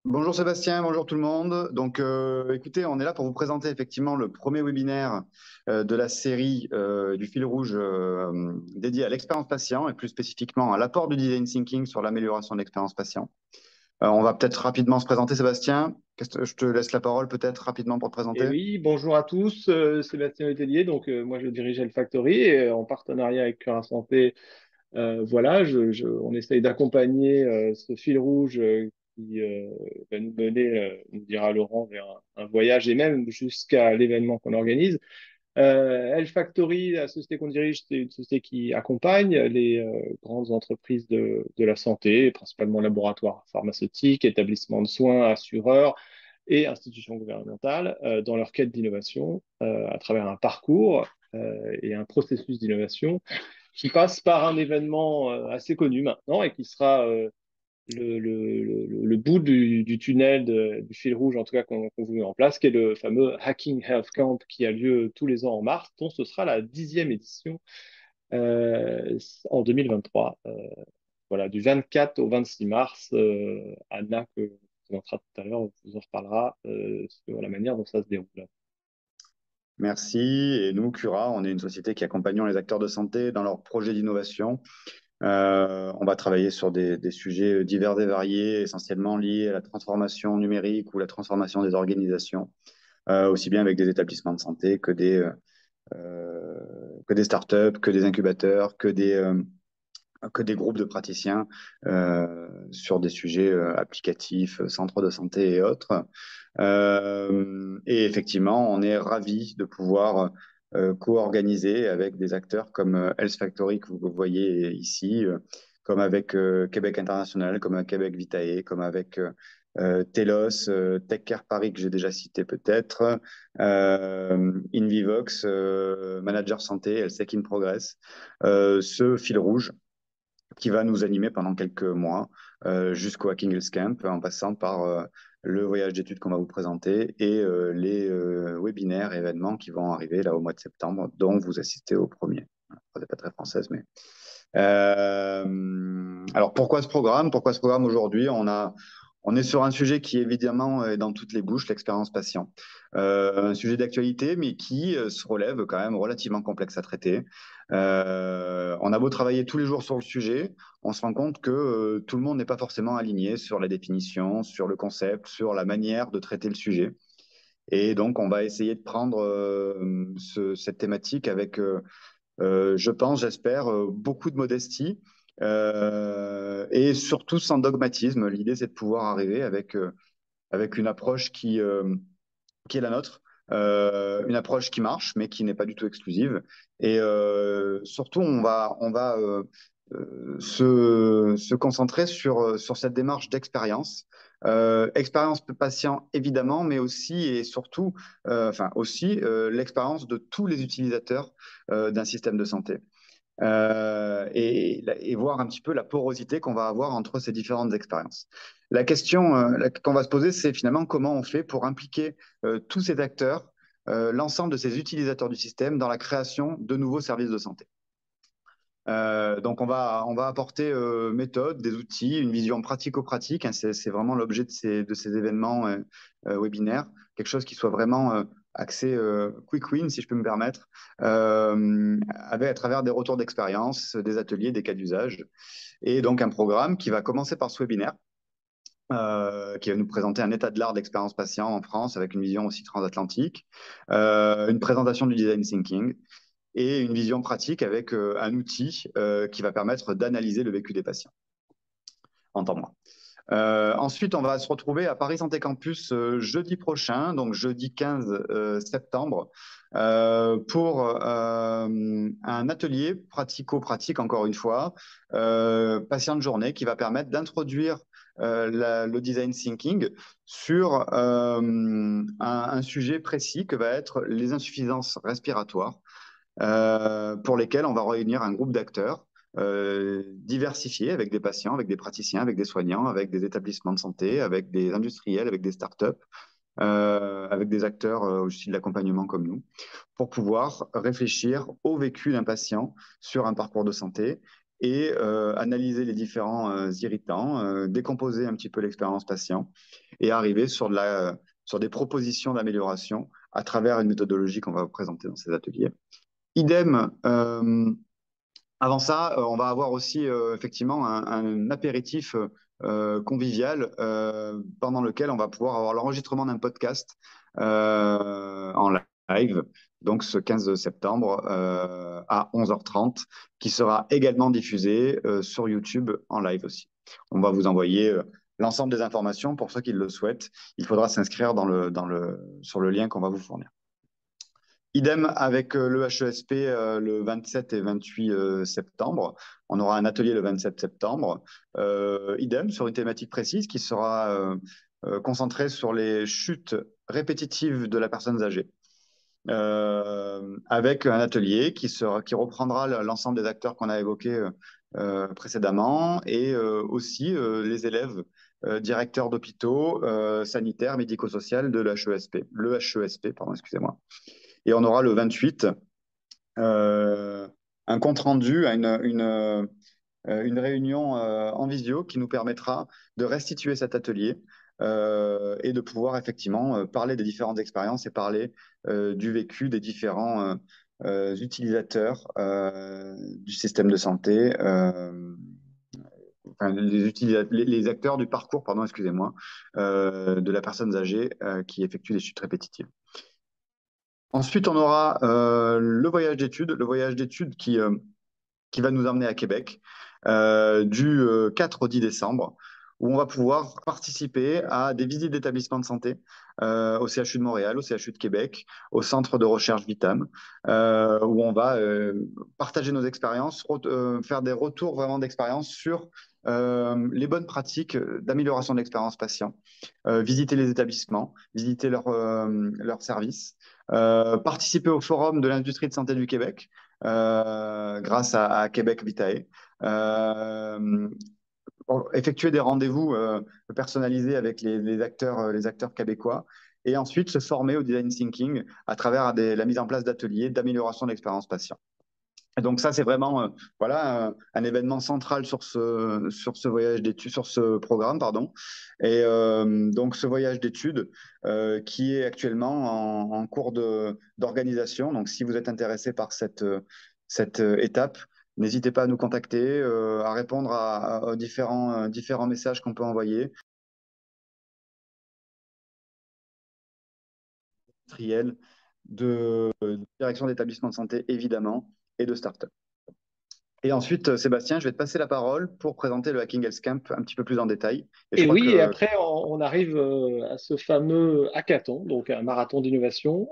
Bonjour Sébastien, bonjour tout le monde. Donc, écoutez, on est là pour vous présenter effectivement le premier webinaire de la série du fil rouge dédié à l'expérience patient et plus spécifiquement à l'apport du design thinking sur l'amélioration de l'expérience patient. On va peut-être rapidement se présenter, Sébastien. Je te laisse la parole peut-être rapidement pour te Et présenter. oui, bonjour à tous, Sébastien Letellier. Moi je dirige El Factory et en partenariat avec Cura Santé, voilà, on essaye d'accompagner ce fil rouge qui va nous mener, nous dira Laurent, vers un voyage et même jusqu'à l'événement qu'on organise. El Factory, la société qu'on dirige, c'est une société qui accompagne les grandes entreprises de la santé, principalement laboratoires pharmaceutiques, établissements de soins, assureurs et institutions gouvernementales dans leur quête d'innovation à travers un parcours et un processus d'innovation qui passe par un événement assez connu maintenant et qui sera le bout du tunnel du fil rouge, en tout cas qu'on vous met en place, qui est le fameux Hacking Health Camp qui a lieu tous les ans en mars, dont ce sera la 10e édition en 2023. Voilà, du 24 au 26 mars, Anna, que vous présentera tout à l'heure, vous en reparlera sur la manière dont ça se déroule. Merci. Et nous, Cura, on est une société qui accompagnons les acteurs de santé dans leurs projets d'innovation. On va travailler sur des sujets divers et variés, essentiellement liés à la transformation numérique ou la transformation des organisations, aussi bien avec des établissements de santé que des startups, que des incubateurs, que des groupes de praticiens sur des sujets applicatifs, centres de santé et autres. Et effectivement, on est ravis de pouvoir co-organiser avec des acteurs comme Health Factory que vous voyez ici, comme avec Québec International, comme avec Québec Vitae, comme avec Telos, TechCare Paris que j'ai déjà cité peut-être, Invivox, Manager Santé, Health in Progress, ce fil rouge qui va nous animer pendant quelques mois jusqu'au Hacking Hills Camp, en passant par le voyage d'études qu'on va vous présenter et les webinaires et événements qui vont arriver là au mois de septembre, dont vous assistez au premier. Voilà, je n'est pas très française, mais alors pourquoi ce programme? Pourquoi ce programme aujourd'hui? On est sur un sujet qui évidemment est dans toutes les bouches, l'expérience patient. Un sujet d'actualité, mais qui se relève quand même relativement complexe à traiter. On a beau travailler tous les jours sur le sujet, on se rend compte que tout le monde n'est pas forcément aligné sur la définition, sur le concept, sur la manière de traiter le sujet. Et donc, on va essayer de prendre cette thématique avec je pense, j'espère, beaucoup de modestie et surtout sans dogmatisme. L'idée, c'est de pouvoir arriver avec une approche qui est la nôtre, une approche qui marche, mais qui n'est pas du tout exclusive. Et surtout, on va se concentrer sur cette démarche d'expérience. Expérience patient évidemment, mais aussi et surtout, enfin aussi l'expérience de tous les utilisateurs d'un système de santé et voir un petit peu la porosité qu'on va avoir entre ces différentes expériences. La question qu'on va se poser, c'est finalement comment on fait pour impliquer tous ces acteurs, l'ensemble de ces utilisateurs du système dans la création de nouveaux services de santé. Donc on va apporter méthodes, des outils, une vision pratico-pratique, hein, c'est vraiment l'objet de ces événements webinaires, quelque chose qui soit vraiment axé quick win, si je peux me permettre, à travers des retours d'expérience, des ateliers, des cas d'usage, et donc un programme qui va commencer par ce webinaire, qui va nous présenter un état de l'art d'expérience patient en France avec une vision aussi transatlantique, une présentation du design thinking, et une vision pratique avec un outil qui va permettre d'analyser le vécu des patients en temps mois. Ensuite, on va se retrouver à Paris Santé Campus jeudi prochain, donc jeudi 15 septembre, pour un atelier pratico-pratique, encore une fois, patient de journée, qui va permettre d'introduire le design thinking sur un sujet précis que va être les insuffisances respiratoires pour lesquels on va réunir un groupe d'acteurs diversifiés avec des patients, avec des praticiens, avec des soignants, avec des établissements de santé, avec des industriels, avec des startups, avec des acteurs aussi de l'accompagnement comme nous, pour pouvoir réfléchir au vécu d'un patient sur un parcours de santé et analyser les différents irritants, décomposer un petit peu l'expérience patient et arriver sur des propositions d'amélioration à travers une méthodologie qu'on va vous présenter dans ces ateliers. Idem, avant ça, on va avoir aussi effectivement un apéritif convivial pendant lequel on va pouvoir avoir l'enregistrement d'un podcast en live, donc ce 15 septembre à 11h30, qui sera également diffusé sur YouTube en live aussi. On va vous envoyer l'ensemble des informations pour ceux qui le souhaitent. Il faudra s'inscrire sur le lien qu'on va vous fournir. Idem avec le HESP le 27 et 28 septembre. On aura un atelier le 27 septembre. Idem sur une thématique précise qui sera concentrée sur les chutes répétitives de la personne âgée. Avec un atelier qui reprendra l'ensemble des acteurs qu'on a évoqués précédemment et aussi les élèves directeurs d'hôpitaux sanitaires, médico-sociaux de l'HESP, le HESP, pardon, excusez-moi. Et on aura le 28 un compte-rendu à une réunion en visio qui nous permettra de restituer cet atelier et de pouvoir effectivement parler des différentes expériences et parler du vécu des différents utilisateurs du système de santé, enfin, les acteurs du parcours, pardon, excusez-moi, de la personne âgée qui effectue des chutes répétitives. Ensuite, on aura le voyage d'études qui va nous emmener à Québec du 4 au 10 décembre, où on va pouvoir participer à des visites d'établissements de santé au CHU de Montréal, au CHU de Québec, au centre de recherche Vitam, où on va partager nos expériences, faire des retours vraiment d'expérience sur les bonnes pratiques d'amélioration de l'expérience patient, visiter les établissements, visiter leurs services, participer au forum de l'industrie de santé du Québec grâce à Québec Vitae. Effectuer des rendez-vous personnalisés avec les acteurs québécois et ensuite se former au design thinking à travers la mise en place d'ateliers d'amélioration de l'expérience patient. Et donc ça, c'est vraiment voilà, un événement central sur ce voyage d'études, sur ce programme, pardon. Et donc ce voyage d'études qui est actuellement en cours d'organisation. Donc si vous êtes intéressé par cette étape, n'hésitez pas à nous contacter, à répondre aux différents messages qu'on peut envoyer. De direction d'établissement de santé, évidemment, et de start-up. Et ensuite, Sébastien, je vais te passer la parole pour présenter le Hacking Health Camp un petit peu plus en détail. Et je Et crois oui, et que après, on arrive à ce fameux hackathon, donc un marathon d'innovation.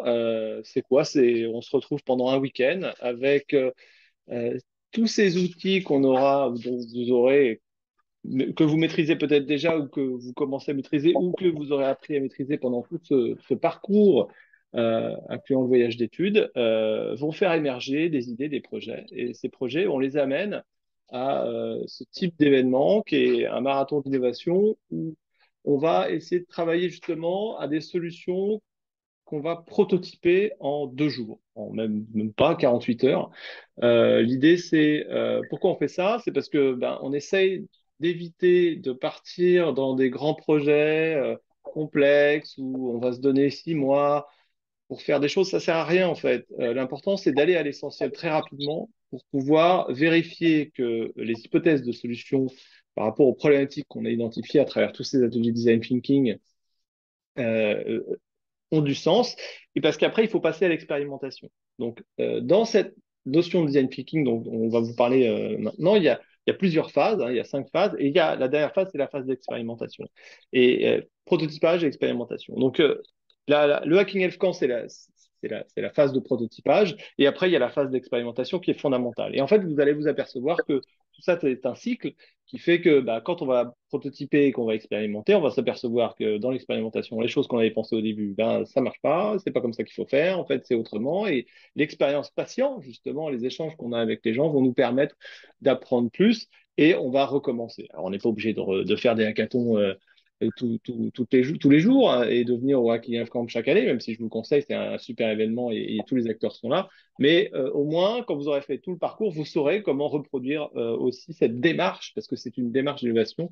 C'est quoi? On se retrouve pendant un week-end avec euh, tous ces outils dont vous aurez, que vous maîtrisez peut-être déjà ou que vous commencez à maîtriser ou que vous aurez appris à maîtriser pendant tout ce parcours, incluant le voyage d'études, vont faire émerger des idées, des projets. Et ces projets, on les amène à ce type d'événement qui est un marathon d'innovation où on va essayer de travailler justement à des solutions qu'on va prototyper en 2 jours, en même pas 48 heures. L'idée, c'est pourquoi on fait ça? C'est parce que on essaye d'éviter de partir dans des grands projets complexes où on va se donner 6 mois pour faire des choses. Ça sert à rien en fait. L'important, c'est d'aller à l'essentiel très rapidement pour pouvoir vérifier que les hypothèses de solution par rapport aux problématiques qu'on a identifiées à travers tous ces ateliers design thinking euh, ont du sens, et parce qu'après, il faut passer à l'expérimentation. Donc, dans cette notion de design thinking dont on va vous parler maintenant, il y a plusieurs phases, hein, il y a 5 phases, et la dernière phase, c'est la phase d'expérimentation. Et prototypage et expérimentation. Donc, le Hacking Health Camp, c'est la phase de prototypage, et après, il y a la phase d'expérimentation qui est fondamentale. Et en fait, vous allez vous apercevoir que tout ça, c'est un cycle qui fait que quand on va prototyper et qu'on va expérimenter, on va s'apercevoir que dans l'expérimentation, les choses qu'on avait pensées au début, ça marche pas, c'est pas comme ça qu'il faut faire, en fait, c'est autrement. Et l'expérience patient, justement, les échanges qu'on a avec les gens vont nous permettre d'apprendre plus et on va recommencer. Alors, on n'est pas obligé de faire des hackathons tous les jours, hein, et de venir au Hacking Camp chaque année, même si je vous le conseille, c'est un super événement et tous les acteurs sont là. Mais au moins, quand vous aurez fait tout le parcours, vous saurez comment reproduire aussi cette démarche, parce que c'est une démarche d'innovation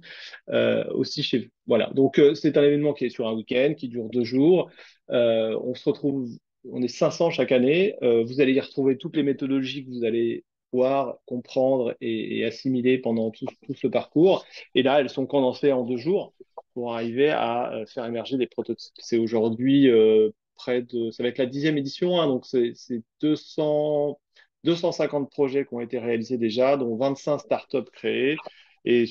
aussi chez vous. Voilà. Donc, c'est un événement qui est sur un week-end, qui dure 2 jours. On se retrouve, on est 500 chaque année. Vous allez y retrouver toutes les méthodologies que vous allez voir, comprendre et assimiler pendant tout ce parcours. Et là, elles sont condensées en 2 jours pour arriver à faire émerger des prototypes. C'est aujourd'hui ça va être la 10e édition, hein, donc c'est 250 projets qui ont été réalisés déjà, dont 25 startups créées et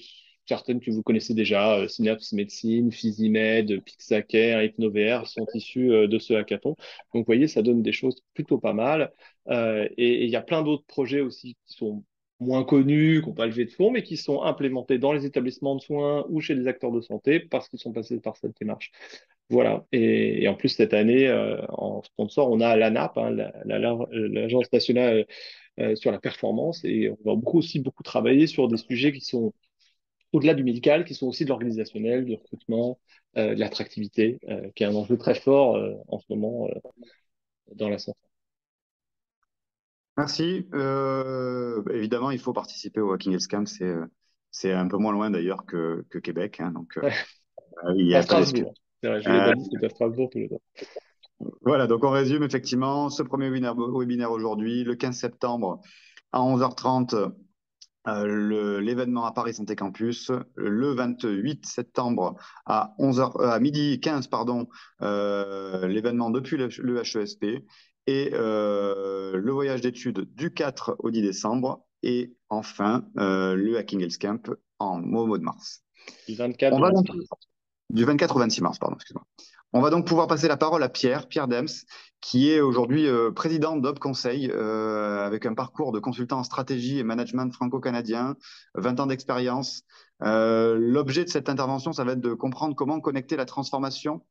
certaines que vous connaissez déjà, Synapse Medicine, Physimed, Pixacare, HypnoVR sont issus de ce hackathon. Donc, vous voyez, ça donne des choses plutôt pas mal. Et il y a plein d'autres projets aussi qui sont moins connus, qui n'ont pas levé de fonds, mais qui sont implémentés dans les établissements de soins ou chez les acteurs de santé parce qu'ils sont passés par cette démarche. Voilà. Et en plus, cette année, en sponsor, on a l'ANAP, hein, l'Agence nationale sur la performance, et on va aussi beaucoup travailler sur des sujets qui sont au-delà du médical, qui sont aussi de l'organisationnel, du recrutement, de l'attractivité, qui est un enjeu très fort en ce moment dans la santé. Merci. Évidemment, il faut participer au Hacking Camp. C'est un peu moins loin d'ailleurs que Québec, hein, donc il n'y À a pas d'excuse. Strasbourg. C'est vrai, je ne l'ai Euh, pas dit, c'est à Strasbourg tous les deux. voilà, donc on résume effectivement ce premier webinaire aujourd'hui, le 15 septembre à 11h30. L'événement à Paris Santé Campus, le 28 septembre à 11h, à midi 15, pardon, l'événement depuis le HESP et le voyage d'études du 4 au 10 décembre et enfin le Hacking Health Camp au mois de mars. Du 24 On au va donc 26. du 24 au 26 mars, pardon, excuse-moi. On va donc pouvoir passer la parole à Pierre Dems, qui est aujourd'hui président d'Op Conseil, avec un parcours de consultant en stratégie et management franco-canadien, 20 ans d'expérience. L'objet de cette intervention, ça va être de comprendre comment connecter la transformation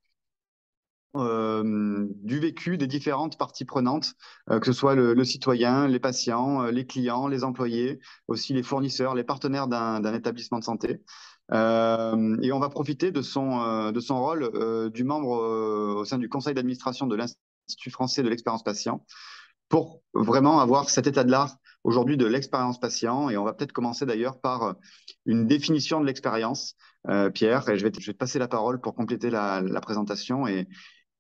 du vécu des différentes parties prenantes, que ce soit le citoyen, les patients, les clients, les employés, aussi les fournisseurs, les partenaires d'un établissement de santé. Et on va profiter de son rôle du membre au sein du conseil d'administration de l'Institut français de l'expérience patient pour vraiment avoir cet état de l'art aujourd'hui de l'expérience patient. Et on va peut-être commencer d'ailleurs par une définition de l'expérience, Pierre, et je vais te passer la parole pour compléter la présentation et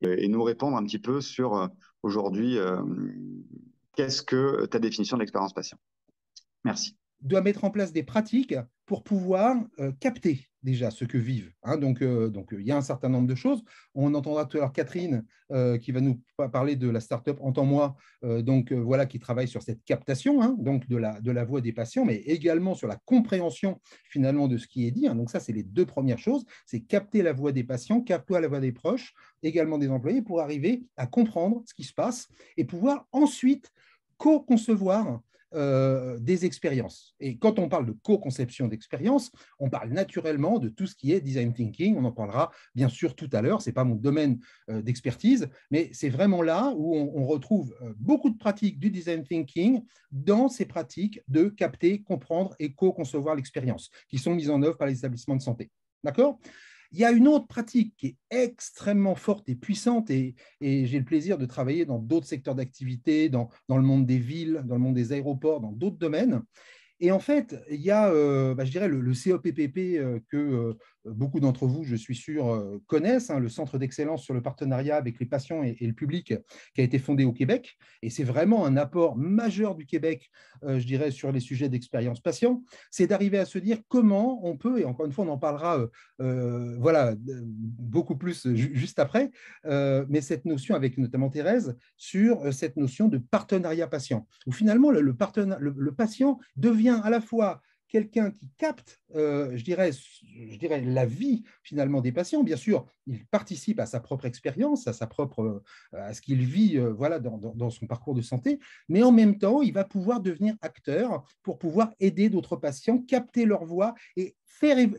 nous répondre un petit peu sur aujourd'hui qu'est-ce que ta définition de l'expérience patient. Merci. Doit mettre en place des pratiques pour pouvoir capter déjà ce que vivent. Hein. Donc, il y a un certain nombre de choses. On entendra tout à l'heure Catherine qui va nous parler de la startup Entends-moi, voilà, qui travaille sur cette captation, hein, donc de la voix des patients, mais également sur la compréhension finalement de ce qui est dit. Hein. Donc ça, c'est les deux premières choses. C'est capter la voix des patients, capter la voix des proches, également des employés, pour arriver à comprendre ce qui se passe et pouvoir ensuite co-concevoir des expériences. Et quand on parle de co-conception d'expériences, on parle naturellement de tout ce qui est design thinking. On en parlera bien sûr tout à l'heure. Ce n'est pas mon domaine d'expertise, mais c'est vraiment là où on retrouve beaucoup de pratiques du design thinking dans ces pratiques de capter, comprendre et co-concevoir l'expérience qui sont mises en œuvre par les établissements de santé. D'accord ? Il y a une autre pratique qui est extrêmement forte et puissante, et j'ai le plaisir de travailler dans d'autres secteurs d'activité, dans le monde des villes, dans le monde des aéroports, dans d'autres domaines. Et en fait, il y a, je dirais, le COPPP que beaucoup d'entre vous, je suis sûr, connaissent, hein, le Centre d'excellence sur le partenariat avec les patients et le public, qui a été fondé au Québec. Et c'est vraiment un apport majeur du Québec, je dirais, sur les sujets d'expérience patient. C'est d'arriver à se dire comment on peut, et encore une fois, on en parlera voilà, beaucoup plus juste après, mais cette notion avec notamment Thérèse, sur cette notion de partenariat patient, où finalement le patient devient à la fois quelqu'un qui capte, je dirais, la vie finalement des patients. Bien sûr, il participe à sa propre expérience, à ce qu'il vit voilà, dans son parcours de santé, mais en même temps, il va pouvoir devenir acteur pour pouvoir aider d'autres patients, capter leur voix et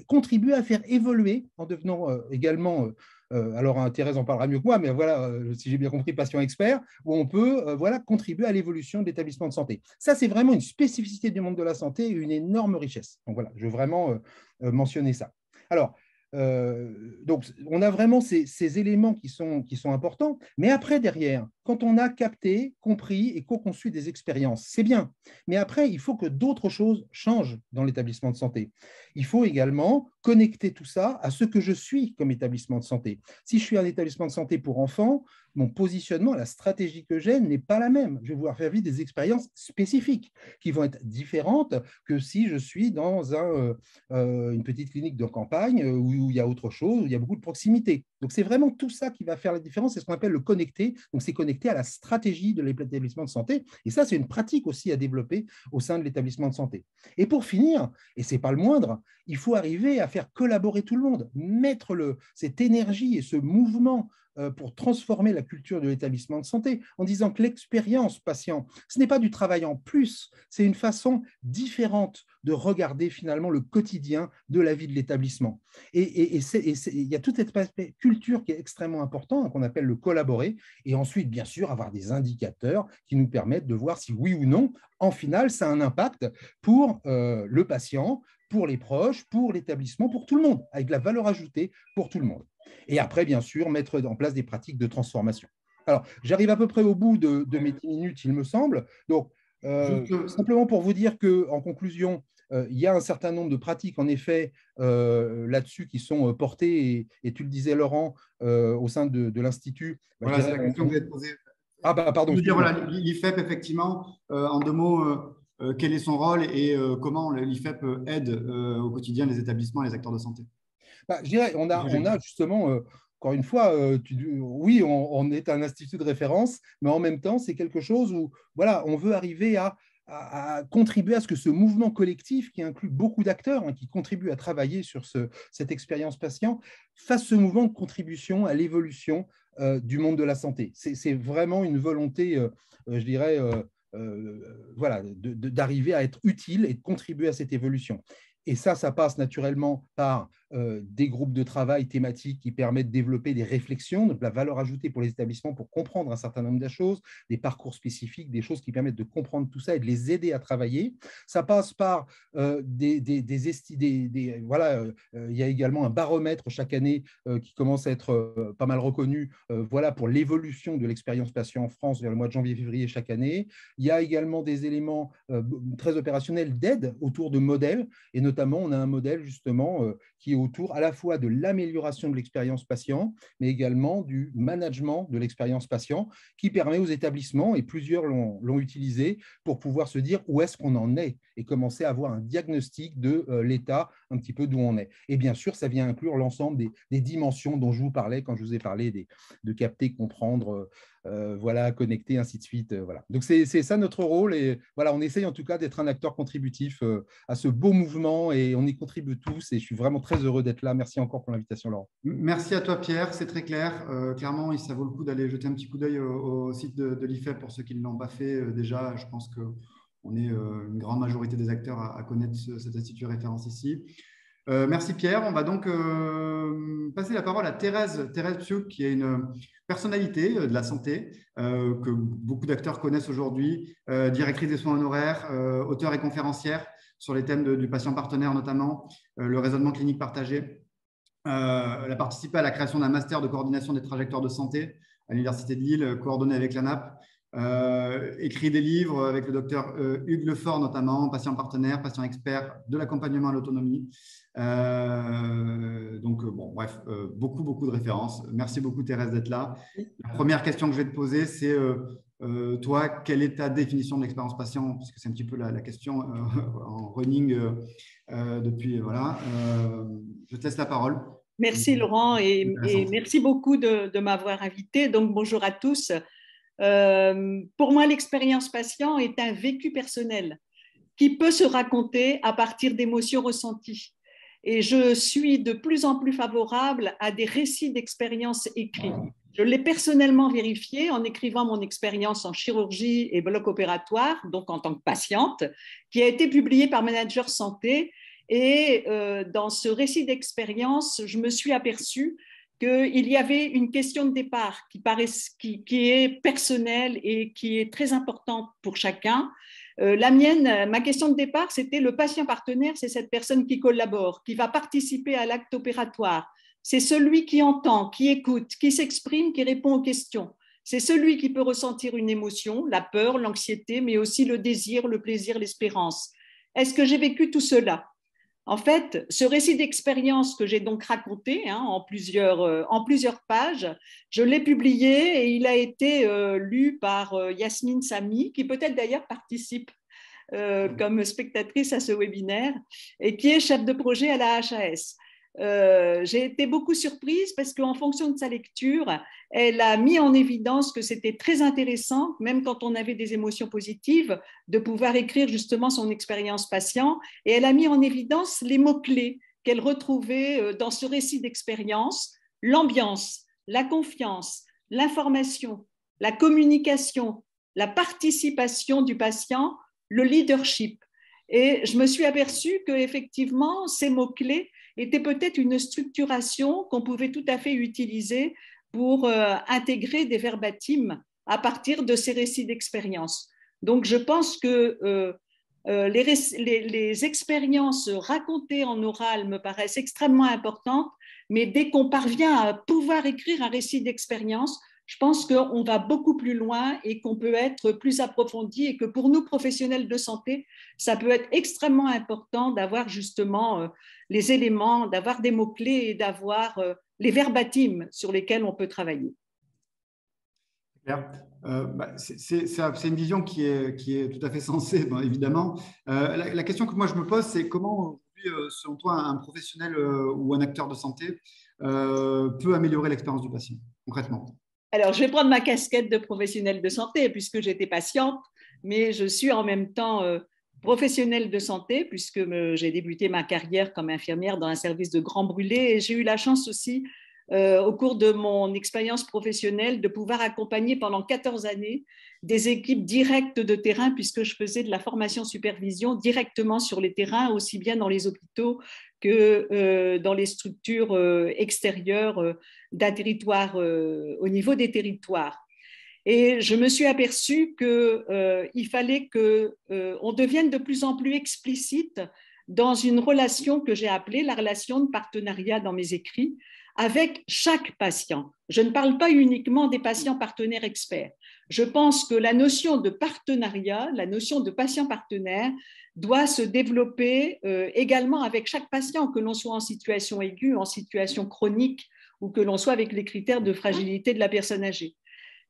contribuer à faire évoluer en devenant également alors Thérèse en parlera mieux que moi, mais voilà, si j'ai bien compris, patient expert, où on peut voilà, contribuer à l'évolution de l'établissement de santé. Ça, c'est vraiment une spécificité du monde de la santé et une énorme richesse. Donc voilà, je veux vraiment mentionner ça. Alors, donc, on a vraiment ces éléments qui sont importants. Mais après, derrière, quand on a capté, compris et co-conçu des expériences, c'est bien. Mais après, il faut que d'autres choses changent dans l'établissement de santé. Il faut également connecter tout ça à ce que je suis comme établissement de santé. Si je suis un établissement de santé pour enfants, mon positionnement, la stratégie que j'ai n'est pas la même. Je vais pouvoir faire vivre des expériences spécifiques qui vont être différentes que si je suis dans une petite clinique de campagne où il y a autre chose, où il y a beaucoup de proximité. Donc, c'est vraiment tout ça qui va faire la différence. C'est ce qu'on appelle le connecter. Donc, c'est connecté à la stratégie de l'établissement de santé. Et ça, c'est une pratique aussi à développer au sein de l'établissement de santé. Et pour finir, et ce n'est pas le moindre, il faut arriver à faire collaborer tout le monde, mettre cette énergie et ce mouvement pour transformer la culture de l'établissement de santé en disant que l'expérience patient, ce n'est pas du travail en plus, c'est une façon différente de regarder finalement le quotidien de la vie de l'établissement. Et il y a toute cette aspect culture qui est extrêmement important, qu'on appelle le collaborer, et ensuite, bien sûr, avoir des indicateurs qui nous permettent de voir si oui ou non, en final, ça a un impact pour le patient, pour les proches, pour l'établissement, pour tout le monde, avec de la valeur ajoutée pour tout le monde. Et après, bien sûr, mettre en place des pratiques de transformation. Alors, j'arrive à peu près au bout de mes 10 minutes, il me semble. Donc, simplement pour vous dire qu'en conclusion, il y a un certain nombre de pratiques, en effet, là-dessus qui sont portées, et tu le disais, Laurent, au sein de l'Institut. Voilà, c'est la question que vous avez posée. Ah, pardon. Je veux dire, voilà, l'IFEP, effectivement, en deux mots, quel est son rôle et comment l'IFEP aide au quotidien les établissements et les acteurs de santé? Je dirais, on a justement, encore une fois, oui, on est un institut de référence, mais en même temps, c'est quelque chose où voilà, on veut arriver à contribuer à ce que ce mouvement collectif, qui inclut beaucoup d'acteurs, qui contribuent à travailler sur cette expérience patient, fasse ce mouvement de contribution à l'évolution du monde de la santé. C'est vraiment une volonté, je dirais, voilà, d'arriver à être utile et de contribuer à cette évolution. Et ça passe naturellement par des groupes de travail thématiques qui permettent de développer des réflexions, donc la valeur ajoutée pour les établissements pour comprendre un certain nombre de choses, des parcours spécifiques, des choses qui permettent de comprendre tout ça et de les aider à travailler. Ça passe par voilà, il y a également un baromètre chaque année qui commence à être pas mal reconnu, voilà, pour l'évolution de l'expérience patient en France vers le mois de janvier-février chaque année. Il y a également des éléments très opérationnels d'aide autour de modèles, et notamment, on a un modèle justement qui est autour à la fois de l'amélioration de l'expérience patient, mais également du management de l'expérience patient, qui permet aux établissements, et plusieurs l'ont utilisé, pour pouvoir se dire où est-ce qu'on en est et commencer à avoir un diagnostic de l'état un petit peu d'où on est. Et bien sûr, ça vient inclure l'ensemble des dimensions dont je vous parlais quand je vous ai parlé de capter, comprendre, voilà, connecter, ainsi de suite. Voilà. Donc, c'est ça notre rôle. Et voilà, on essaye en tout cas d'être un acteur contributif à ce beau mouvement, et on y contribue tous. Et je suis vraiment très heureux d'être là. Merci encore pour l'invitation, Laurent. Merci à toi, Pierre. C'est très clair. Clairement, ça vaut le coup d'aller jeter un petit coup d'œil au site de l'IFEP pour ceux qui ne l'ont pas fait déjà. Je pense qu'on est une grande majorité des acteurs à connaître cet institut de référence ici. Merci Pierre. On va donc passer la parole à Thérèse Psiouk, qui est une personnalité de la santé que beaucoup d'acteurs connaissent aujourd'hui, directrice des soins honoraires, auteure et conférencière sur les thèmes du patient partenaire notamment, le raisonnement clinique partagé. Elle a participé à la création d'un master de coordination des trajectoires de santé à l'Université de Lille, coordonné avec l'ANAP. Écrit des livres avec le docteur Hugues Lefort notamment, patient partenaire, patient expert de l'accompagnement à l'autonomie. Donc, bon, bref, beaucoup de références. Merci beaucoup Thérèse d'être là. La première question que je vais te poser, c'est toi, quelle est ta définition de l'expérience patient? Parce que c'est un petit peu la question en running depuis, voilà. Je te laisse la parole. Merci Laurent et merci beaucoup de m'avoir invité. Donc, bonjour à tous. Pour moi, l'expérience patient est un vécu personnel qui peut se raconter à partir d'émotions ressenties. Et je suis de plus en plus favorable à des récits d'expériences écrits. Je l'ai personnellement vérifié en écrivant mon expérience en chirurgie et bloc opératoire, donc en tant que patiente, qui a été publiée par Manager Santé. Et dans ce récit d'expérience, je me suis aperçue qu'il y avait une question de départ qui est personnelle et qui est très importante pour chacun. Ma question de départ, c'était le patient partenaire, c'est cette personne qui collabore, qui va participer à l'acte opératoire. C'est celui qui entend, qui écoute, qui s'exprime, qui répond aux questions. C'est celui qui peut ressentir une émotion, la peur, l'anxiété, mais aussi le désir, le plaisir, l'espérance. Est-ce que j'ai vécu tout cela? En fait, ce récit d'expérience que j'ai donc raconté en plusieurs pages, je l'ai publié et il a été lu par Yasmine Sami, qui peut-être d'ailleurs participe comme spectatrice à ce webinaire et qui est chef de projet à la HAS. J'ai été beaucoup surprise parce qu'en fonction de sa lecture, elle a mis en évidence que c'était très intéressant, même quand on avait des émotions positives, de pouvoir écrire justement son expérience patient. Et elle a mis en évidence les mots-clés qu'elle retrouvait dans ce récit d'expérience: l'ambiance, la confiance, l'information, la communication, la participation du patient, le leadership. Et je me suis aperçue qu'effectivement, ces mots-clés était peut-être une structuration qu'on pouvait tout à fait utiliser pour intégrer des verbatims à partir de ces récits d'expérience. Donc, je pense que les expériences racontées en oral me paraissent extrêmement importantes, mais dès qu'on parvient à pouvoir écrire un récit d'expérience, je pense qu'on va beaucoup plus loin et qu'on peut être plus approfondi et que pour nous, professionnels de santé, ça peut être extrêmement important d'avoir justement les éléments, d'avoir des mots-clés et d'avoir les verbatims sur lesquels on peut travailler. C'est une vision qui est tout à fait sensée, bon, évidemment. La question que moi je me pose, c'est comment aujourd'hui, selon toi, un professionnel ou un acteur de santé peut améliorer l'expérience du patient, concrètement? Alors, je vais prendre ma casquette de professionnelle de santé puisque j'étais patiente, mais je suis en même temps professionnelle de santé puisque j'ai débuté ma carrière comme infirmière dans un service de grands brûlés et j'ai eu la chance aussi au cours de mon expérience professionnelle de pouvoir accompagner pendant 14 années des équipes directes de terrain puisque je faisais de la formation supervision directement sur les terrains, aussi bien dans les hôpitaux que dans les structures extérieures d'un territoire au niveau des territoires. Et je me suis aperçue qu'il fallait qu'on devienne de plus en plus explicite dans une relation que j'ai appelée la relation de partenariat dans mes écrits avec chaque patient. Je ne parle pas uniquement des patients partenaires experts. Je pense que la notion de partenariat, la notion de patient partenaire doit se développer également avec chaque patient, que l'on soit en situation aiguë, en situation chronique ou que l'on soit avec les critères de fragilité de la personne âgée.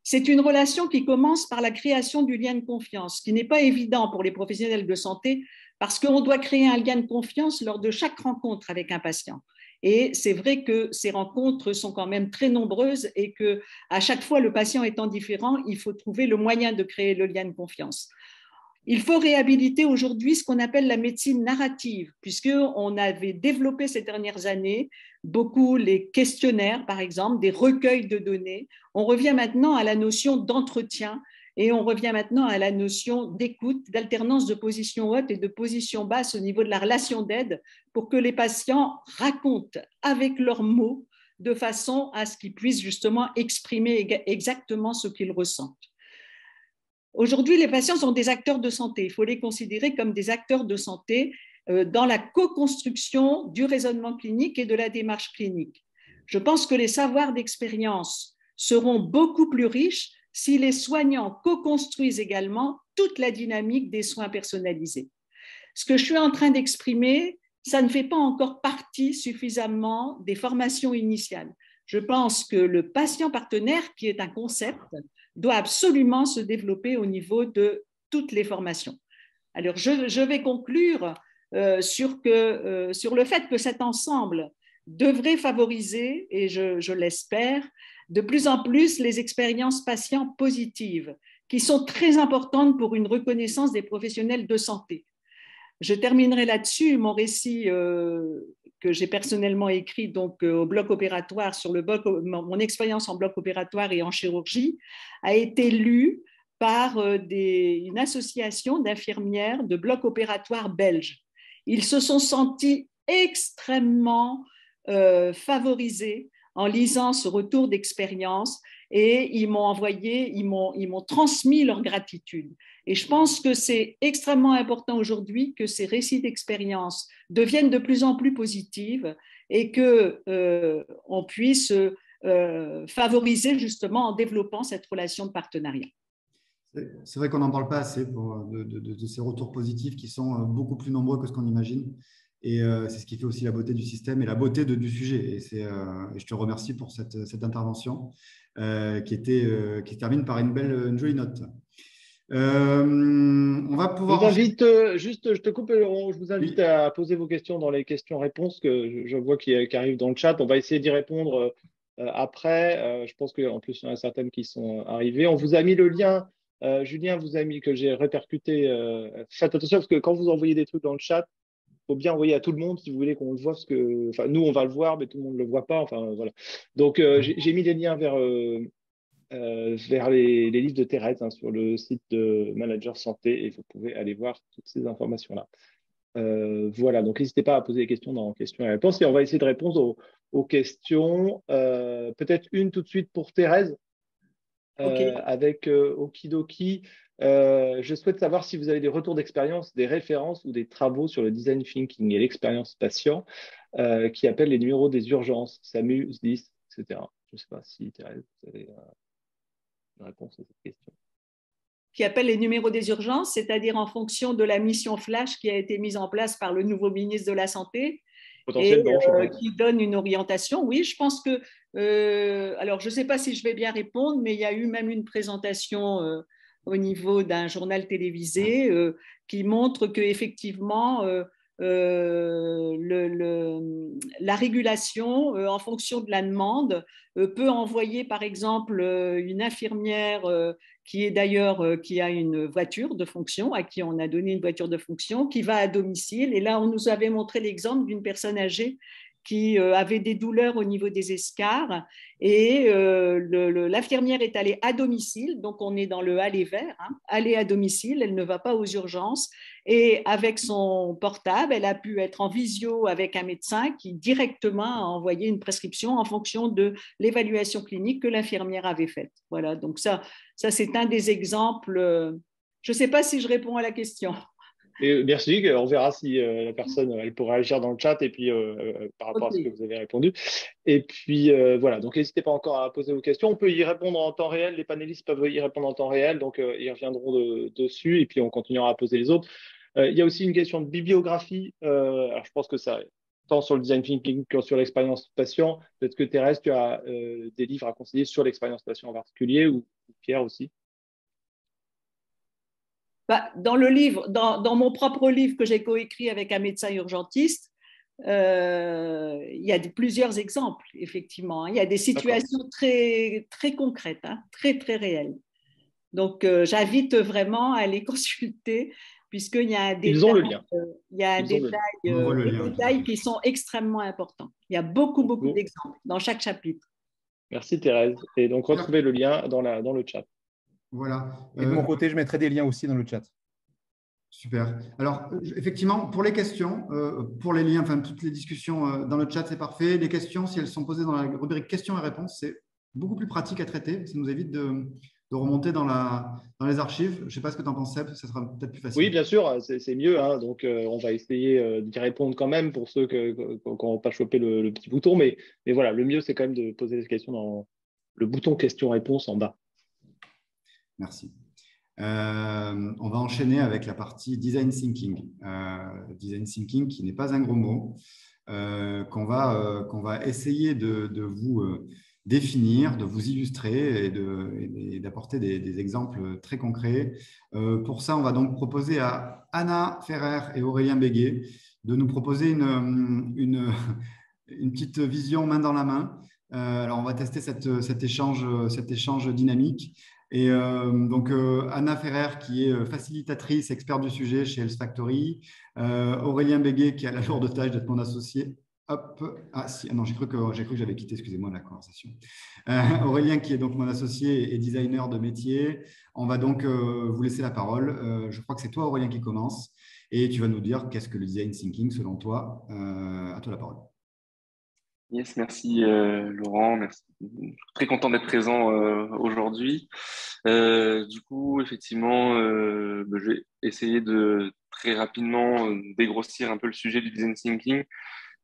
C'est une relation qui commence par la création du lien de confiance, qui n'est pas évident pour les professionnels de santé parce qu'on doit créer un lien de confiance lors de chaque rencontre avec un patient. Et c'est vrai que ces rencontres sont quand même très nombreuses et qu'à chaque fois, le patient étant différent, il faut trouver le moyen de créer le lien de confiance. Il faut réhabiliter aujourd'hui ce qu'on appelle la médecine narrative, puisqu'on avait développé ces dernières années beaucoup les questionnaires, par exemple, des recueils de données. On revient maintenant à la notion d'entretien et on revient maintenant à la notion d'écoute, d'alternance de position haute et de position basse au niveau de la relation d'aide pour que les patients racontent avec leurs mots de façon à ce qu'ils puissent justement exprimer exactement ce qu'ils ressentent. Aujourd'hui, les patients sont des acteurs de santé. Il faut les considérer comme des acteurs de santé dans la co-construction du raisonnement clinique et de la démarche clinique. Je pense que les savoirs d'expérience seront beaucoup plus riches si les soignants co-construisent également toute la dynamique des soins personnalisés. Ce que je suis en train d'exprimer, ça ne fait pas encore partie suffisamment des formations initiales. Je pense que le patient partenaire, qui est un concept, doit absolument se développer au niveau de toutes les formations. Alors, je vais conclure sur le fait que cet ensemble devrait favoriser, et je l'espère, de plus en plus les expériences patients positives, qui sont très importantes pour une reconnaissance des professionnels de santé. Je terminerai là-dessus. Mon récit que j'ai personnellement écrit donc, au bloc opératoire, sur mon expérience en bloc opératoire et en chirurgie, a été lu par une association d'infirmières de bloc opératoire belges. Ils se sont sentis extrêmement favorisés en lisant ce retour d'expérience et ils m'ont transmis leur gratitude. Et je pense que c'est extrêmement important aujourd'hui que ces récits d'expérience deviennent de plus en plus positifs et qu'on puisse favoriser justement en développant cette relation de partenariat. C'est vrai qu'on n'en parle pas assez de ces retours positifs qui sont beaucoup plus nombreux que ce qu'on imagine. Et c'est ce qui fait aussi la beauté du système et la beauté du sujet. Et je te remercie pour cette intervention qui termine par une jolie note. On va pouvoir… Je vous invite, je te coupe, Laurent, je vous invite à poser vos questions dans les questions-réponses que je vois qui arrivent dans le chat. On va essayer d'y répondre après. Je pense qu'en plus, il y en a certaines qui sont arrivées. On vous a mis le lien, Julien vous a mis, que j'ai répercuté. Faites attention parce que quand vous envoyez des trucs dans le chat, il faut bien envoyer à tout le monde si vous voulez qu'on le voit. Parce que, enfin, nous, on va le voir, mais tout le monde ne le voit pas. Enfin, voilà. Donc, j'ai mis des liens vers les livres de Thérèse sur le site de Manager Santé et vous pouvez aller voir toutes ces informations-là. Voilà, donc n'hésitez pas à poser des questions dans questions et réponses et on va essayer de répondre aux questions. Peut-être une tout de suite pour Thérèse avec Okidoki. Je souhaite savoir si vous avez des retours d'expérience, des références ou des travaux sur le design thinking et l'expérience patient qui appellent les numéros des urgences, SAMU, SDIS, etc. Je ne sais pas si Thérèse, vous avez une réponse à cette question. Qui appelle les numéros des urgences, c'est-à-dire en fonction de la mission flash qui a été mise en place par le nouveau ministre de la Santé et qui donne une orientation. Oui, je pense que… alors, je ne sais pas si je vais bien répondre, mais il y a eu même une présentation au niveau d'un journal télévisé qui montre qu'effectivement, la régulation, en fonction de la demande, peut envoyer par exemple une infirmière qui est d'ailleurs qui a une voiture de fonction, à qui on a donné une voiture de fonction, qui va à domicile. Et là, on nous avait montré l'exemple d'une personne âgée qui avait des douleurs au niveau des escarres et l'infirmière est allée à domicile, donc on est dans le aller vers, aller à domicile, elle ne va pas aux urgences et avec son portable, elle a pu être en visio avec un médecin qui directement a envoyé une prescription en fonction de l'évaluation clinique que l'infirmière avait faite. Voilà, donc ça c'est un des exemples. Je ne sais pas si je réponds à la question. Et merci, on verra si la personne elle pourra agir dans le chat et puis par rapport à ce que vous avez répondu. Et puis voilà, donc n'hésitez pas encore à poser vos questions. On peut y répondre en temps réel, les panélistes peuvent y répondre en temps réel, donc ils reviendront dessus et puis on continuera à poser les autres. Il y a aussi une question de bibliographie. Alors je pense que ça, tant sur le design thinking que sur l'expérience patient. Peut-être que Thérèse, tu as des livres à conseiller sur l'expérience patient en particulier ou Pierre aussi. Dans le livre, dans mon propre livre que j'ai coécrit avec un médecin urgentiste, il y a plusieurs exemples, effectivement. Il y a des situations très, très concrètes, très, très réelles. Donc, j'invite vraiment à les consulter, puisqu'il y a un détail, ils ont le lien. Il y a des détails qui sont extrêmement importants. Il y a beaucoup d'exemples dans chaque chapitre. Merci Thérèse. Et donc, retrouvez le lien dans le chat. Voilà. Et de mon côté, je mettrai des liens aussi dans le chat. Super. Alors, effectivement, pour les questions, pour les liens, enfin, toutes les discussions dans le chat, c'est parfait. Les questions, si elles sont posées dans la rubrique questions et réponses, c'est beaucoup plus pratique à traiter. Ça nous évite de remonter dans les archives. Je ne sais pas ce que tu en penses, Seb, ça sera peut-être plus facile. Oui, bien sûr, c'est mieux. Donc, on va essayer d'y répondre quand même pour ceux qui n'ont pas chopé le petit bouton. Mais voilà, le mieux, c'est quand même de poser les questions dans le bouton questions-réponses en bas. Merci. On va enchaîner avec la partie design thinking. Design thinking qui n'est pas un gros mot, qu'on va essayer de vous définir, de vous illustrer et d'apporter des exemples très concrets. Pour ça, on va donc proposer à Anna Ferrer et Aurélien Béguet de nous proposer une petite vision main dans la main. Alors, on va tester cet échange dynamique. Et donc, Anna Ferrer, qui est facilitatrice, experte du sujet chez Health Factory. Aurélien Béguet, qui a la lourde tâche d'être mon associé. Hop. Non, j'ai cru que j'avais quitté, excusez-moi, la conversation. Aurélien, qui est donc mon associé et designer de métier. On va donc vous laisser la parole. Je crois que c'est toi, Aurélien, qui commence. Et tu vas nous dire qu'est-ce que le design thinking, selon toi. À toi la parole. Yes, merci Laurent, merci. Très content d'être présent aujourd'hui. Du coup, effectivement, je vais essayer de très rapidement dégrossir un peu le sujet du design thinking.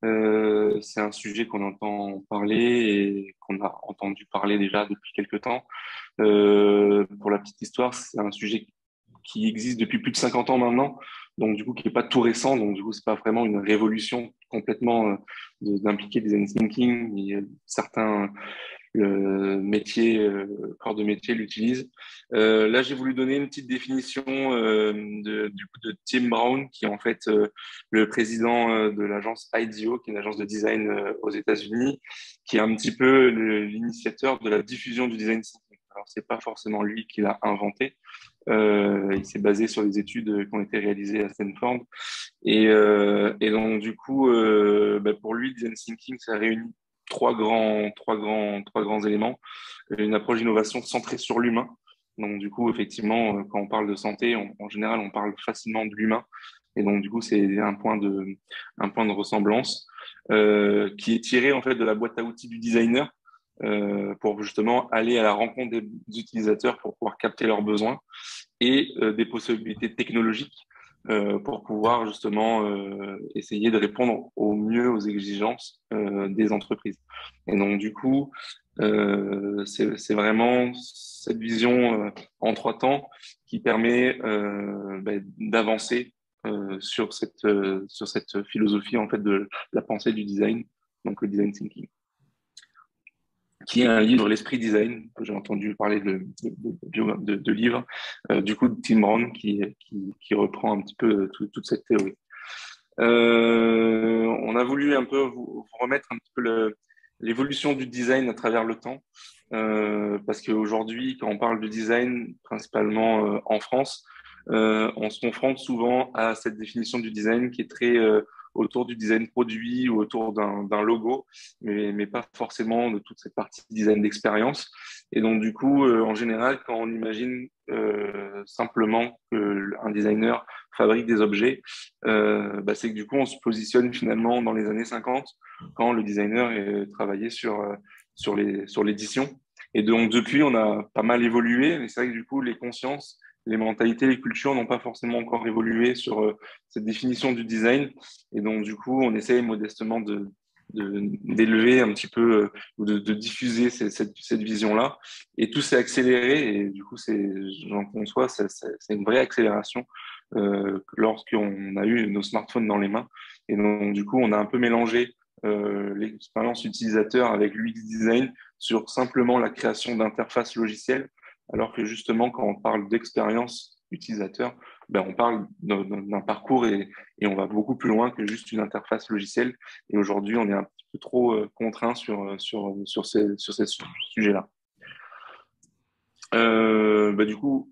C'est un sujet qu'on entend parler et qu'on a entendu parler déjà depuis quelques temps. Pour la petite histoire, c'est un sujet qui existe depuis plus de 50 ans maintenant, donc du coup qui n'est pas tout récent, donc du coup c'est pas vraiment une révolution complètement d'impliquer design thinking. Certains métiers, corps de métier l'utilisent. Là, j'ai voulu donner une petite définition de Tim Brown, qui est en fait le président de l'agence IDEO, qui est une agence de design aux États-Unis, qui est un petit peu l'initiateur de la diffusion du design thinking. Alors, c'est pas forcément lui qui l'a inventé. Il s'est basé sur des études qui ont été réalisées à Stanford. Et donc, du coup, pour lui, design thinking, ça réunit trois grands éléments. Une approche d'innovation centrée sur l'humain. Donc, du coup, effectivement, quand on parle de santé, en général, on parle facilement de l'humain. Et donc, du coup, c'est un point de ressemblance qui est tiré, en fait, de la boîte à outils du designer pour justement aller à la rencontre des utilisateurs pour pouvoir capter leurs besoins et des possibilités technologiques pour pouvoir justement essayer de répondre au mieux aux exigences des entreprises. Et donc, du coup, c'est vraiment cette vision en 3 temps qui permet d'avancer sur cette philosophie en fait de la pensée du design, donc le design thinking, qui est un livre, L'Esprit Design, que j'ai entendu parler de livres, du coup, de Tim Brown, qui reprend un petit peu toute cette théorie. On a voulu un peu vous remettre un petit peu l'évolution du design à travers le temps, parce qu'aujourd'hui, quand on parle de design, principalement en France, on se confronte souvent à cette définition du design qui est très autour du design produit ou autour d'un logo, mais pas forcément de toute cette partie design d'expérience. Et donc, du coup, en général, quand on imagine simplement qu'un designer fabrique des objets, c'est que du coup, on se positionne finalement dans les années 50, quand le designer travaillait sur l'édition. Et donc, depuis, on a pas mal évolué, mais c'est vrai que du coup, les consciences, les mentalités, les cultures n'ont pas forcément encore évolué sur cette définition du design. Et donc, du coup, on essaye modestement d'élever un petit peu, ou de diffuser cette vision-là. Et tout s'est accéléré. Et du coup, j'en conçois, c'est une vraie accélération lorsqu'on a eu nos smartphones dans les mains. Et donc, du coup, on a un peu mélangé l'expérience utilisateur avec l'UX design sur simplement la création d'interfaces logicielles, alors que justement, quand on parle d'expérience utilisateur, on parle d'un parcours et on va beaucoup plus loin que juste une interface logicielle. Et aujourd'hui, on est un petit peu trop contraint sur ces sujets-là. Du coup,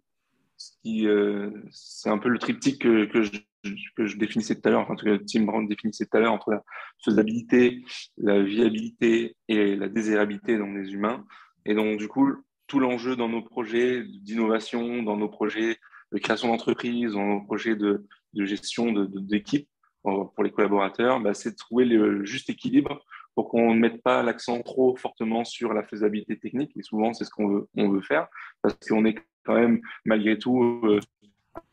c'est un peu le triptyque que je définissais tout à l'heure, enfin, que Tim Brown définissait tout à l'heure, entre la faisabilité, la viabilité et la désirabilité dans les humains. Et donc, du coup, tout l'enjeu dans nos projets d'innovation, dans nos projets de création d'entreprise, dans nos projets de gestion d'équipe pour les collaborateurs, c'est de trouver le juste équilibre pour qu'on ne mette pas l'accent trop fortement sur la faisabilité technique. Et souvent, c'est ce qu'on veut faire, parce qu'on est quand même, malgré tout,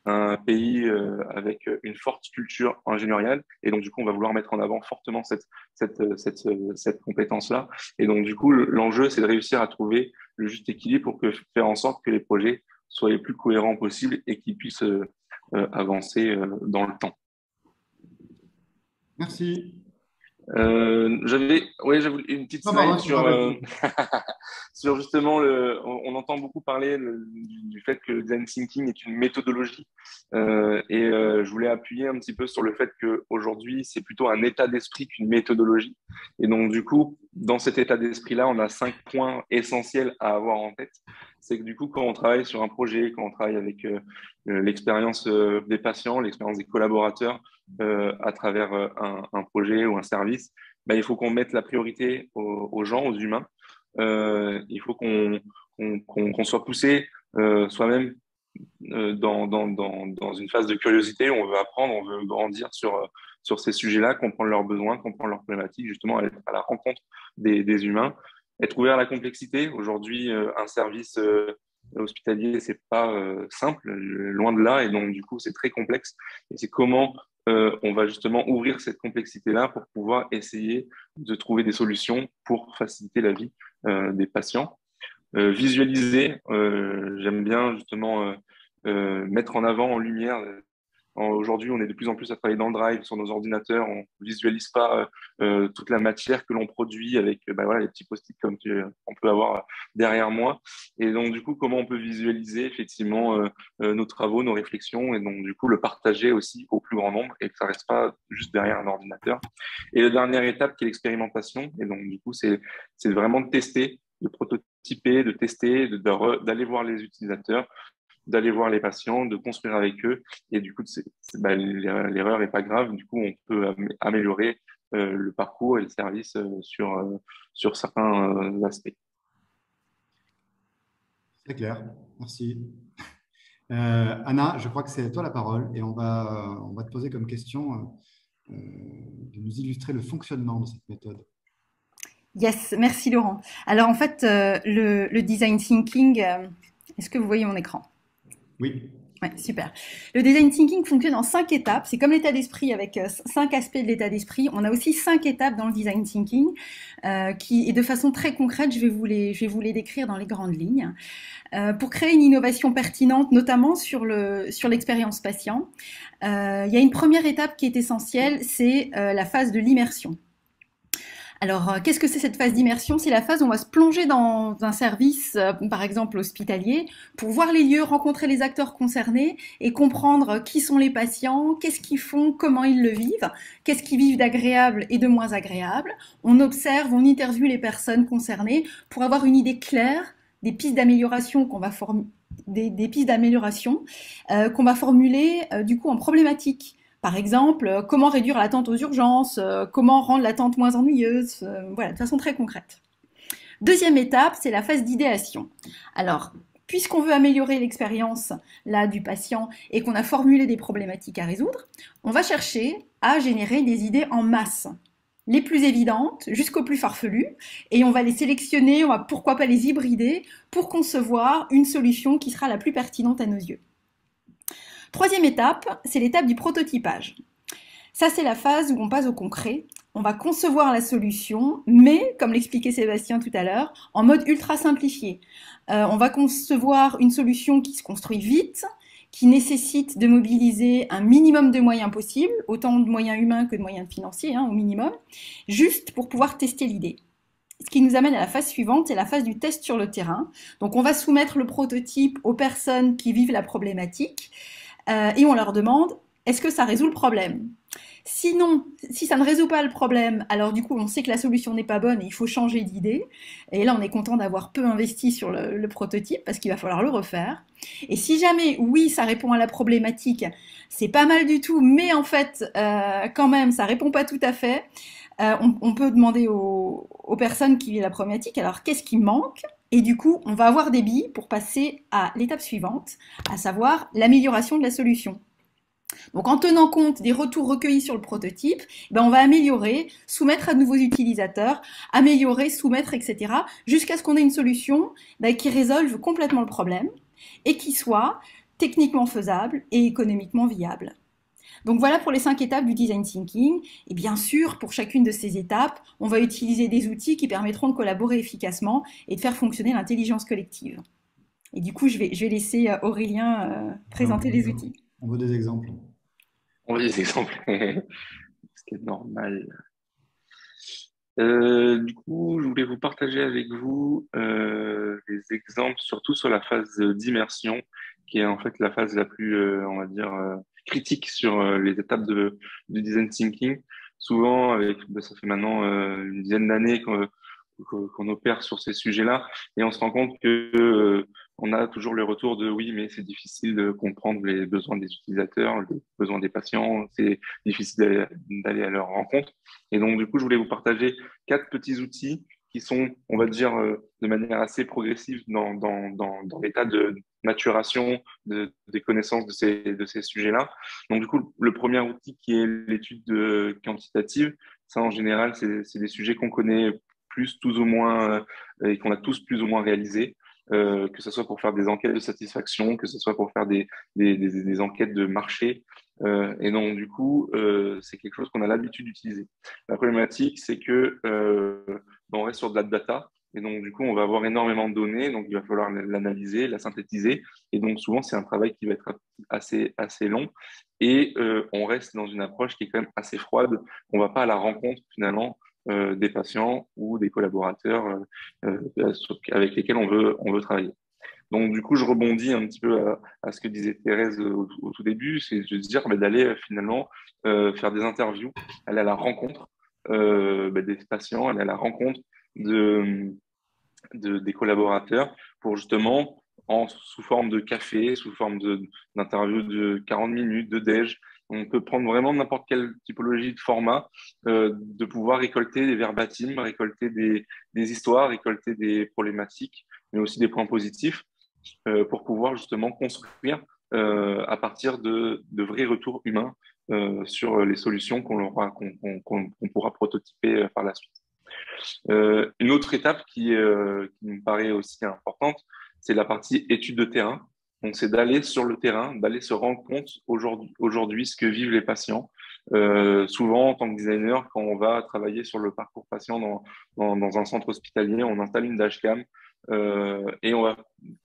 un pays avec une forte culture ingénieriale. Et donc, du coup, on va vouloir mettre en avant fortement cette compétence-là. Et donc, du coup, l'enjeu, c'est de réussir à trouver le juste équilibre pour faire en sorte que les projets soient les plus cohérents possibles et qu'ils puissent avancer dans le temps. Merci. J'avais une petite slide sur justement on entend beaucoup parler du fait que le design thinking est une méthodologie je voulais appuyer un petit peu sur le fait qu'aujourd'hui c'est plutôt un état d'esprit qu'une méthodologie. Et donc du coup, dans cet état d'esprit-là, on a 5 points essentiels à avoir en tête. C'est que du coup, quand on travaille sur un projet, quand on travaille avec l'expérience des patients, l'expérience des collaborateurs à travers un projet ou un service, il faut qu'on mette la priorité aux gens, aux humains. Il faut qu'on soit poussé soi-même dans une phase de curiosité où on veut apprendre, on veut grandir sur ces sujets-là, comprendre leurs besoins, comprendre leurs problématiques, justement, être à la rencontre des humains, être ouvert à la complexité. Aujourd'hui, un service hospitalier, c'est pas simple, loin de là, et donc du coup, c'est très complexe. Et c'est comment on va justement ouvrir cette complexité-là pour pouvoir essayer de trouver des solutions pour faciliter la vie des patients. Visualiser, j'aime bien justement mettre en avant, en lumière. Aujourd'hui, on est de plus en plus à travailler dans le drive, sur nos ordinateurs. On ne visualise pas toute la matière que l'on produit avec voilà, les petits post-it comme on peut avoir derrière moi. Et donc, du coup, comment on peut visualiser effectivement nos travaux, nos réflexions, et donc, du coup, le partager aussi au plus grand nombre et que ça ne reste pas juste derrière un ordinateur. Et la dernière étape, qui est l'expérimentation. Et donc, du coup, c'est vraiment de tester, de prototyper, de tester, d'aller voir les utilisateurs, d'aller voir les patients, de construire avec eux. Et du coup, l'erreur n'est pas grave. Du coup, on peut améliorer le parcours et le service sur certains aspects. C'est clair. Merci. Anna, je crois que c'est à toi la parole et on va te poser comme question de nous illustrer le fonctionnement de cette méthode. Yes, merci Laurent. Alors en fait, le design thinking, est-ce que vous voyez mon écran? Oui. Ouais, super. Le design thinking fonctionne en 5 étapes. C'est comme l'état d'esprit avec 5 aspects de l'état d'esprit. On a aussi 5 étapes dans le design thinking et de façon très concrète, je vais vous les décrire dans les grandes lignes. Pour créer une innovation pertinente, notamment sur l'expérience patient, il y a une première étape qui est essentielle, c'est la phase de l'immersion. Alors, qu'est-ce que c'est cette phase d'immersion? C'est la phase où on va se plonger dans un service, par exemple hospitalier, pour voir les lieux, rencontrer les acteurs concernés et comprendre qui sont les patients, qu'est-ce qu'ils font, comment ils le vivent, qu'est-ce qu'ils vivent d'agréable et de moins agréable. On observe, on interviewe les personnes concernées pour avoir une idée claire des pistes d'amélioration qu'on va formuler du coup en problématique. Par exemple, comment réduire l'attente aux urgences, comment rendre l'attente moins ennuyeuse, voilà, de façon très concrète. Deuxième étape, c'est la phase d'idéation. Alors, puisqu'on veut améliorer l'expérience là du patient et qu'on a formulé des problématiques à résoudre, on va chercher à générer des idées en masse, les plus évidentes jusqu'aux plus farfelues, et on va les sélectionner, on va pourquoi pas les hybrider pour concevoir une solution qui sera la plus pertinente à nos yeux. Troisième étape, c'est l'étape du prototypage. Ça, c'est la phase où on passe au concret. On va concevoir la solution, mais, comme l'expliquait Sébastien tout à l'heure, en mode ultra simplifié. On va concevoir une solution qui se construit vite, qui nécessite de mobiliser un minimum de moyens possibles, autant de moyens humains que de moyens financiers, au minimum, juste pour pouvoir tester l'idée. Ce qui nous amène à la phase suivante, c'est la phase du test sur le terrain. Donc, on va soumettre le prototype aux personnes qui vivent la problématique, et on leur demande, est-ce que ça résout le problème? Sinon, si ça ne résout pas le problème, alors du coup, on sait que la solution n'est pas bonne et il faut changer d'idée. Et là, on est content d'avoir peu investi sur le prototype parce qu'il va falloir le refaire. Et si jamais, oui, ça répond à la problématique, c'est pas mal du tout, mais en fait, quand même, ça répond pas tout à fait, on peut demander aux personnes qui vivent la problématique, alors qu'est-ce qui manque? Et du coup, on va avoir des billes pour passer à l'étape suivante, à savoir l'amélioration de la solution. Donc, en tenant compte des retours recueillis sur le prototype, on va améliorer, soumettre à de nouveaux utilisateurs, améliorer, soumettre, etc., jusqu'à ce qu'on ait une solution qui résolve complètement le problème et qui soit techniquement faisable et économiquement viable. Donc voilà pour les 5 étapes du design thinking. Et bien sûr, pour chacune de ces étapes, on va utiliser des outils qui permettront de collaborer efficacement et de faire fonctionner l'intelligence collective. Et du coup, je vais laisser Aurélien présenter les outils. On veut des exemples. On veut des exemples. Ce qui est normal. Du coup, je voulais vous partager avec vous des exemples, surtout sur la phase d'immersion, qui est en fait la phase la plus, on va dire, critique sur les étapes du design thinking. Souvent, ça fait maintenant une dizaine d'années qu'on opère sur ces sujets-là, et on se rend compte que on a toujours le retour de oui, mais c'est difficile de comprendre les besoins des utilisateurs, les besoins des patients, c'est difficile d'aller à leur rencontre. Et donc, du coup, je voulais vous partager 4 petits outils qui sont, on va dire, de manière assez progressive dans l'état maturation des connaissances de ces sujets-là. Donc, du coup, le premier outil qui est l'étude quantitative, ça, en général, c'est des sujets qu'on connaît plus, tous ou moins, et qu'on a tous plus ou moins réalisés. Que ce soit pour faire des enquêtes de satisfaction, que ce soit pour faire des enquêtes de marché. Et donc, du coup, c'est quelque chose qu'on a l'habitude d'utiliser. La problématique, c'est que on reste sur de la data. Et donc, du coup, on va avoir énormément de données. Donc, il va falloir l'analyser, la synthétiser. Et donc, souvent, c'est un travail qui va être assez long. Et on reste dans une approche qui est quand même assez froide. On ne va pas à la rencontre, finalement, des patients ou des collaborateurs avec lesquels on veut travailler. Donc, du coup, je rebondis un petit peu à ce que disait Thérèse au tout début, c'est de se dire d'aller finalement faire des interviews, aller à la rencontre des patients, aller à la rencontre des collaborateurs pour justement, sous forme de café, sous forme d'interview de 40 minutes, de déj, on peut prendre vraiment n'importe quelle typologie de format, de pouvoir récolter des verbatims, récolter des histoires, récolter des problématiques, mais aussi des points positifs pour pouvoir justement construire à partir de vrais retours humains sur les solutions qu'on pourra prototyper par la suite. Une autre étape qui me paraît aussi importante, c'est la partie étude de terrain. Donc, c'est d'aller sur le terrain, d'aller se rendre compte aujourd'hui ce que vivent les patients. Souvent, en tant que designer, quand on va travailler sur le parcours patient dans un centre hospitalier, on installe une dashcam et on va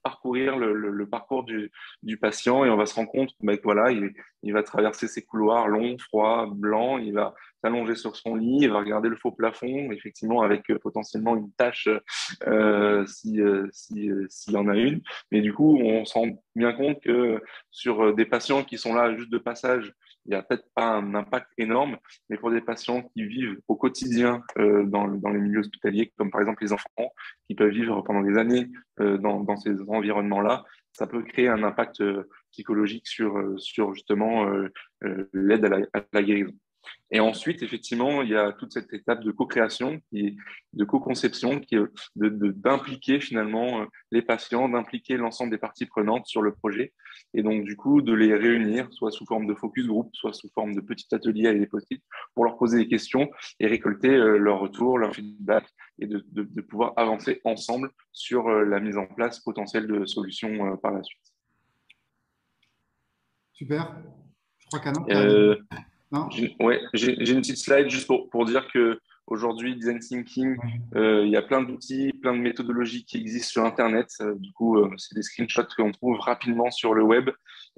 parcourir le parcours du patient et on va se rendre compte que voilà, il va traverser ces couloirs longs, froids, blancs, il va s'allonger sur son lit, il va regarder le faux plafond, effectivement avec potentiellement une tache s'il y en a une. Mais du coup, on se rend bien compte que sur des patients qui sont là juste de passage, il n'y a peut-être pas un impact énorme, mais pour des patients qui vivent au quotidien dans les milieux hospitaliers, comme par exemple les enfants, qui peuvent vivre pendant des années dans ces environnements-là, ça peut créer un impact psychologique sur justement l'aide à la guérison. Et ensuite, effectivement, il y a toute cette étape de co-création, de co-conception, qui est d'impliquer finalement les patients, d'impliquer l'ensemble des parties prenantes sur le projet. Et donc, du coup, de les réunir, soit sous forme de focus group, soit sous forme de petits ateliers avec des post-it, pour leur poser des questions et récolter leur retour, leur feedback, et de pouvoir avancer ensemble sur la mise en place potentielle de solutions par la suite. Super. Je crois qu'Anna, j'ai une petite slide juste pour dire que aujourd'hui, design thinking, il y a plein d'outils, plein de méthodologies qui existent sur Internet. Du coup, c'est des screenshots qu'on trouve rapidement sur le web.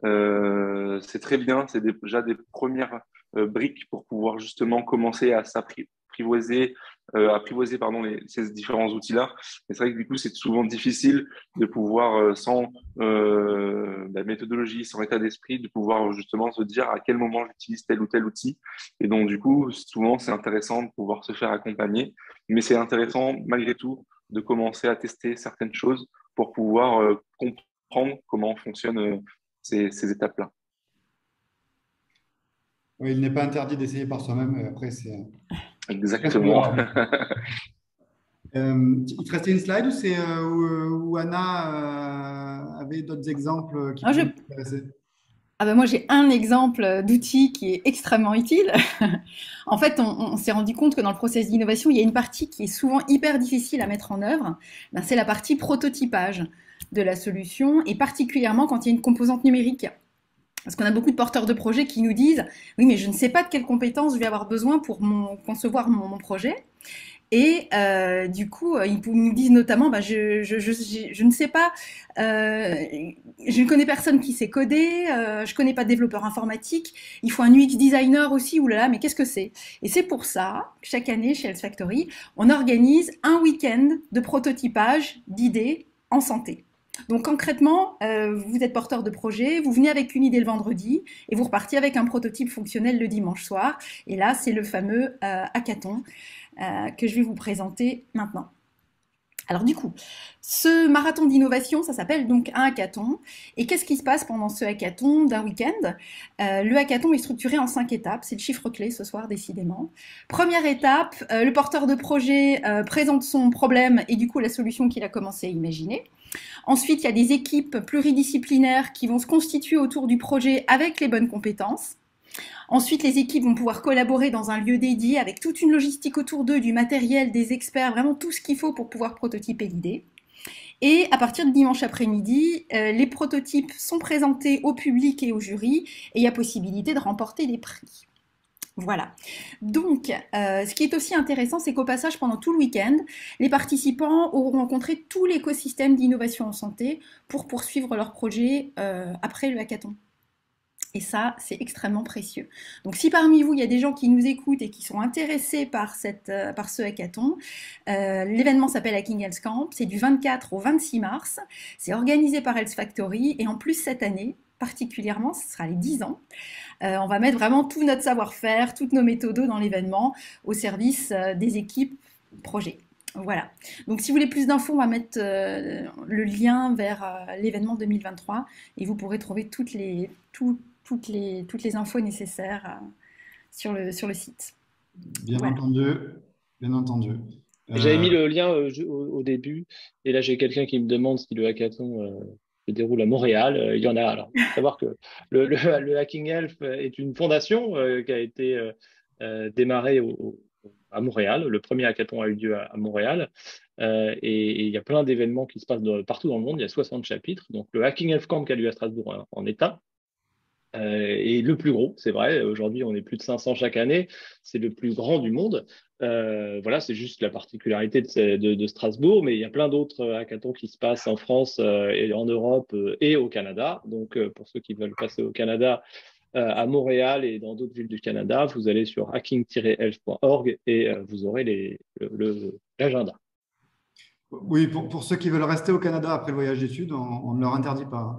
C'est très bien, c'est déjà des premières briques pour pouvoir justement commencer à apprivoiser ces différents outils-là. Et c'est vrai que du coup, c'est souvent difficile de pouvoir, sans la méthodologie, sans état d'esprit, de pouvoir justement se dire à quel moment j'utilise tel ou tel outil. Et donc, du coup, souvent, c'est intéressant de pouvoir se faire accompagner. Mais c'est intéressant, malgré tout, de commencer à tester certaines choses pour pouvoir comprendre comment fonctionnent ces étapes-là. Oui, il n'est pas interdit d'essayer par soi-même. Après, c'est… Exactement. Il te restait une slide où Anna avait d'autres exemples qui pouvaient t'intéresser? Moi, j'ai un exemple d'outil qui est extrêmement utile. En fait, on s'est rendu compte que dans le process d'innovation, il y a une partie qui est souvent hyper difficile à mettre en œuvre. C'est la partie prototypage de la solution, et particulièrement quand il y a une composante numérique. Parce qu'on a beaucoup de porteurs de projets qui nous disent « Oui, mais je ne sais pas de quelles compétences je vais avoir besoin pour concevoir mon projet. » Et du coup, ils nous disent notamment je ne sais pas, je ne connais personne qui sait coder, je ne connais pas de développeur informatique, il faut un UX designer aussi, oulala, mais qu'est-ce que c'est? Et c'est pour ça, chaque année chez Health Factory, on organise un week-end de prototypage d'idées en santé. Donc concrètement, vous êtes porteur de projet, vous venez avec une idée le vendredi et vous repartez avec un prototype fonctionnel le dimanche soir. Et là, c'est le fameux hackathon que je vais vous présenter maintenant. Alors du coup, ce marathon d'innovation, ça s'appelle donc un hackathon. Et qu'est-ce qui se passe pendant ce hackathon d'un week-end? Le hackathon est structuré en 5 étapes. C'est le chiffre clé ce soir, décidément. Première étape, le porteur de projet présente son problème et du coup la solution qu'il a commencé à imaginer. Ensuite, il y a des équipes pluridisciplinaires qui vont se constituer autour du projet avec les bonnes compétences. Ensuite, les équipes vont pouvoir collaborer dans un lieu dédié avec toute une logistique autour d'eux, du matériel, des experts, vraiment tout ce qu'il faut pour pouvoir prototyper l'idée. Et à partir de dimanche après-midi, les prototypes sont présentés au public et au jury et il y a possibilité de remporter des prix. Voilà. Donc, ce qui est aussi intéressant, c'est qu'au passage, pendant tout le week-end, les participants auront rencontré tout l'écosystème d'innovation en santé pour poursuivre leur projet après le hackathon. Et ça, c'est extrêmement précieux. Donc, si parmi vous, il y a des gens qui nous écoutent et qui sont intéressés par ce hackathon, l'événement s'appelle Hacking Health Camp. C'est du 24 au 26 mars. C'est organisé par Health Factory. Et en plus, cette année, particulièrement, ce sera les 10 ans. On va mettre vraiment tout notre savoir-faire, toutes nos méthodos dans l'événement au service des équipes projets. Voilà. Donc, si vous voulez plus d'infos, on va mettre le lien vers l'événement 2023 et vous pourrez trouver toutes les infos nécessaires sur le site. Bien entendu, bien entendu. J'avais mis le lien au début, et là j'ai quelqu'un qui me demande si le hackathon se déroule à Montréal. Il y en a. Alors, il faut savoir que le Hacking Health est une fondation qui a été démarrée à Montréal. Le premier hackathon a eu lieu à Montréal. Et il y a plein d'événements qui se passent partout dans le monde. Il y a 60 chapitres. Donc, le Hacking Health Camp qui a lieu à Strasbourg en est un. Et le plus gros, c'est vrai, aujourd'hui on est plus de 500 chaque année, c'est le plus grand du monde. Voilà, c'est juste la particularité de Strasbourg, mais il y a plein d'autres hackathons qui se passent en France et en Europe et au Canada. Donc pour ceux qui veulent passer au Canada, à Montréal et dans d'autres villes du Canada, vous allez sur hacking-health.org et vous aurez l'agenda. Oui, pour ceux qui veulent rester au Canada après le voyage d'études, on ne leur interdit pas.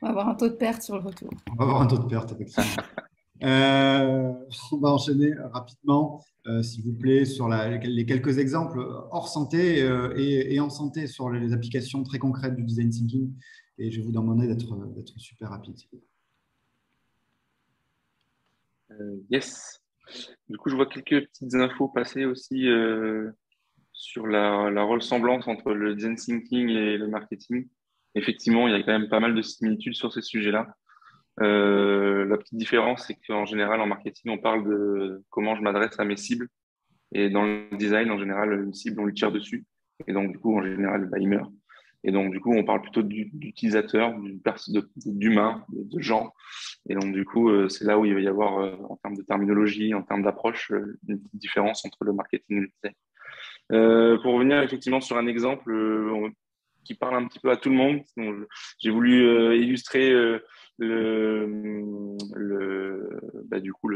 On va avoir un taux de perte sur le retour. On va avoir un taux de perte, effectivement. On va enchaîner rapidement, s'il vous plaît, sur les quelques exemples hors santé et en santé sur les applications très concrètes du design thinking. Et je vais vous demander d'être super rapide. Yes. Du coup, je vois quelques petites infos passer aussi sur la ressemblance entre le design thinking et le marketing. Effectivement, il y a quand même pas mal de similitudes sur ces sujets-là. La petite différence, c'est qu'en général, en marketing, on parle de comment je m'adresse à mes cibles. Et dans le design, en général, une cible, on lui tire dessus. Et donc, du coup, en général, il meurt. Et donc, du coup, on parle plutôt d'utilisateur, d'humain, de gens. Et donc, du coup, c'est là où il va y avoir, en termes de terminologie, en termes d'approche, une petite différence entre le marketing et le design. Pour revenir effectivement sur un exemple qui parle un petit peu à tout le monde. J'ai voulu illustrer du coup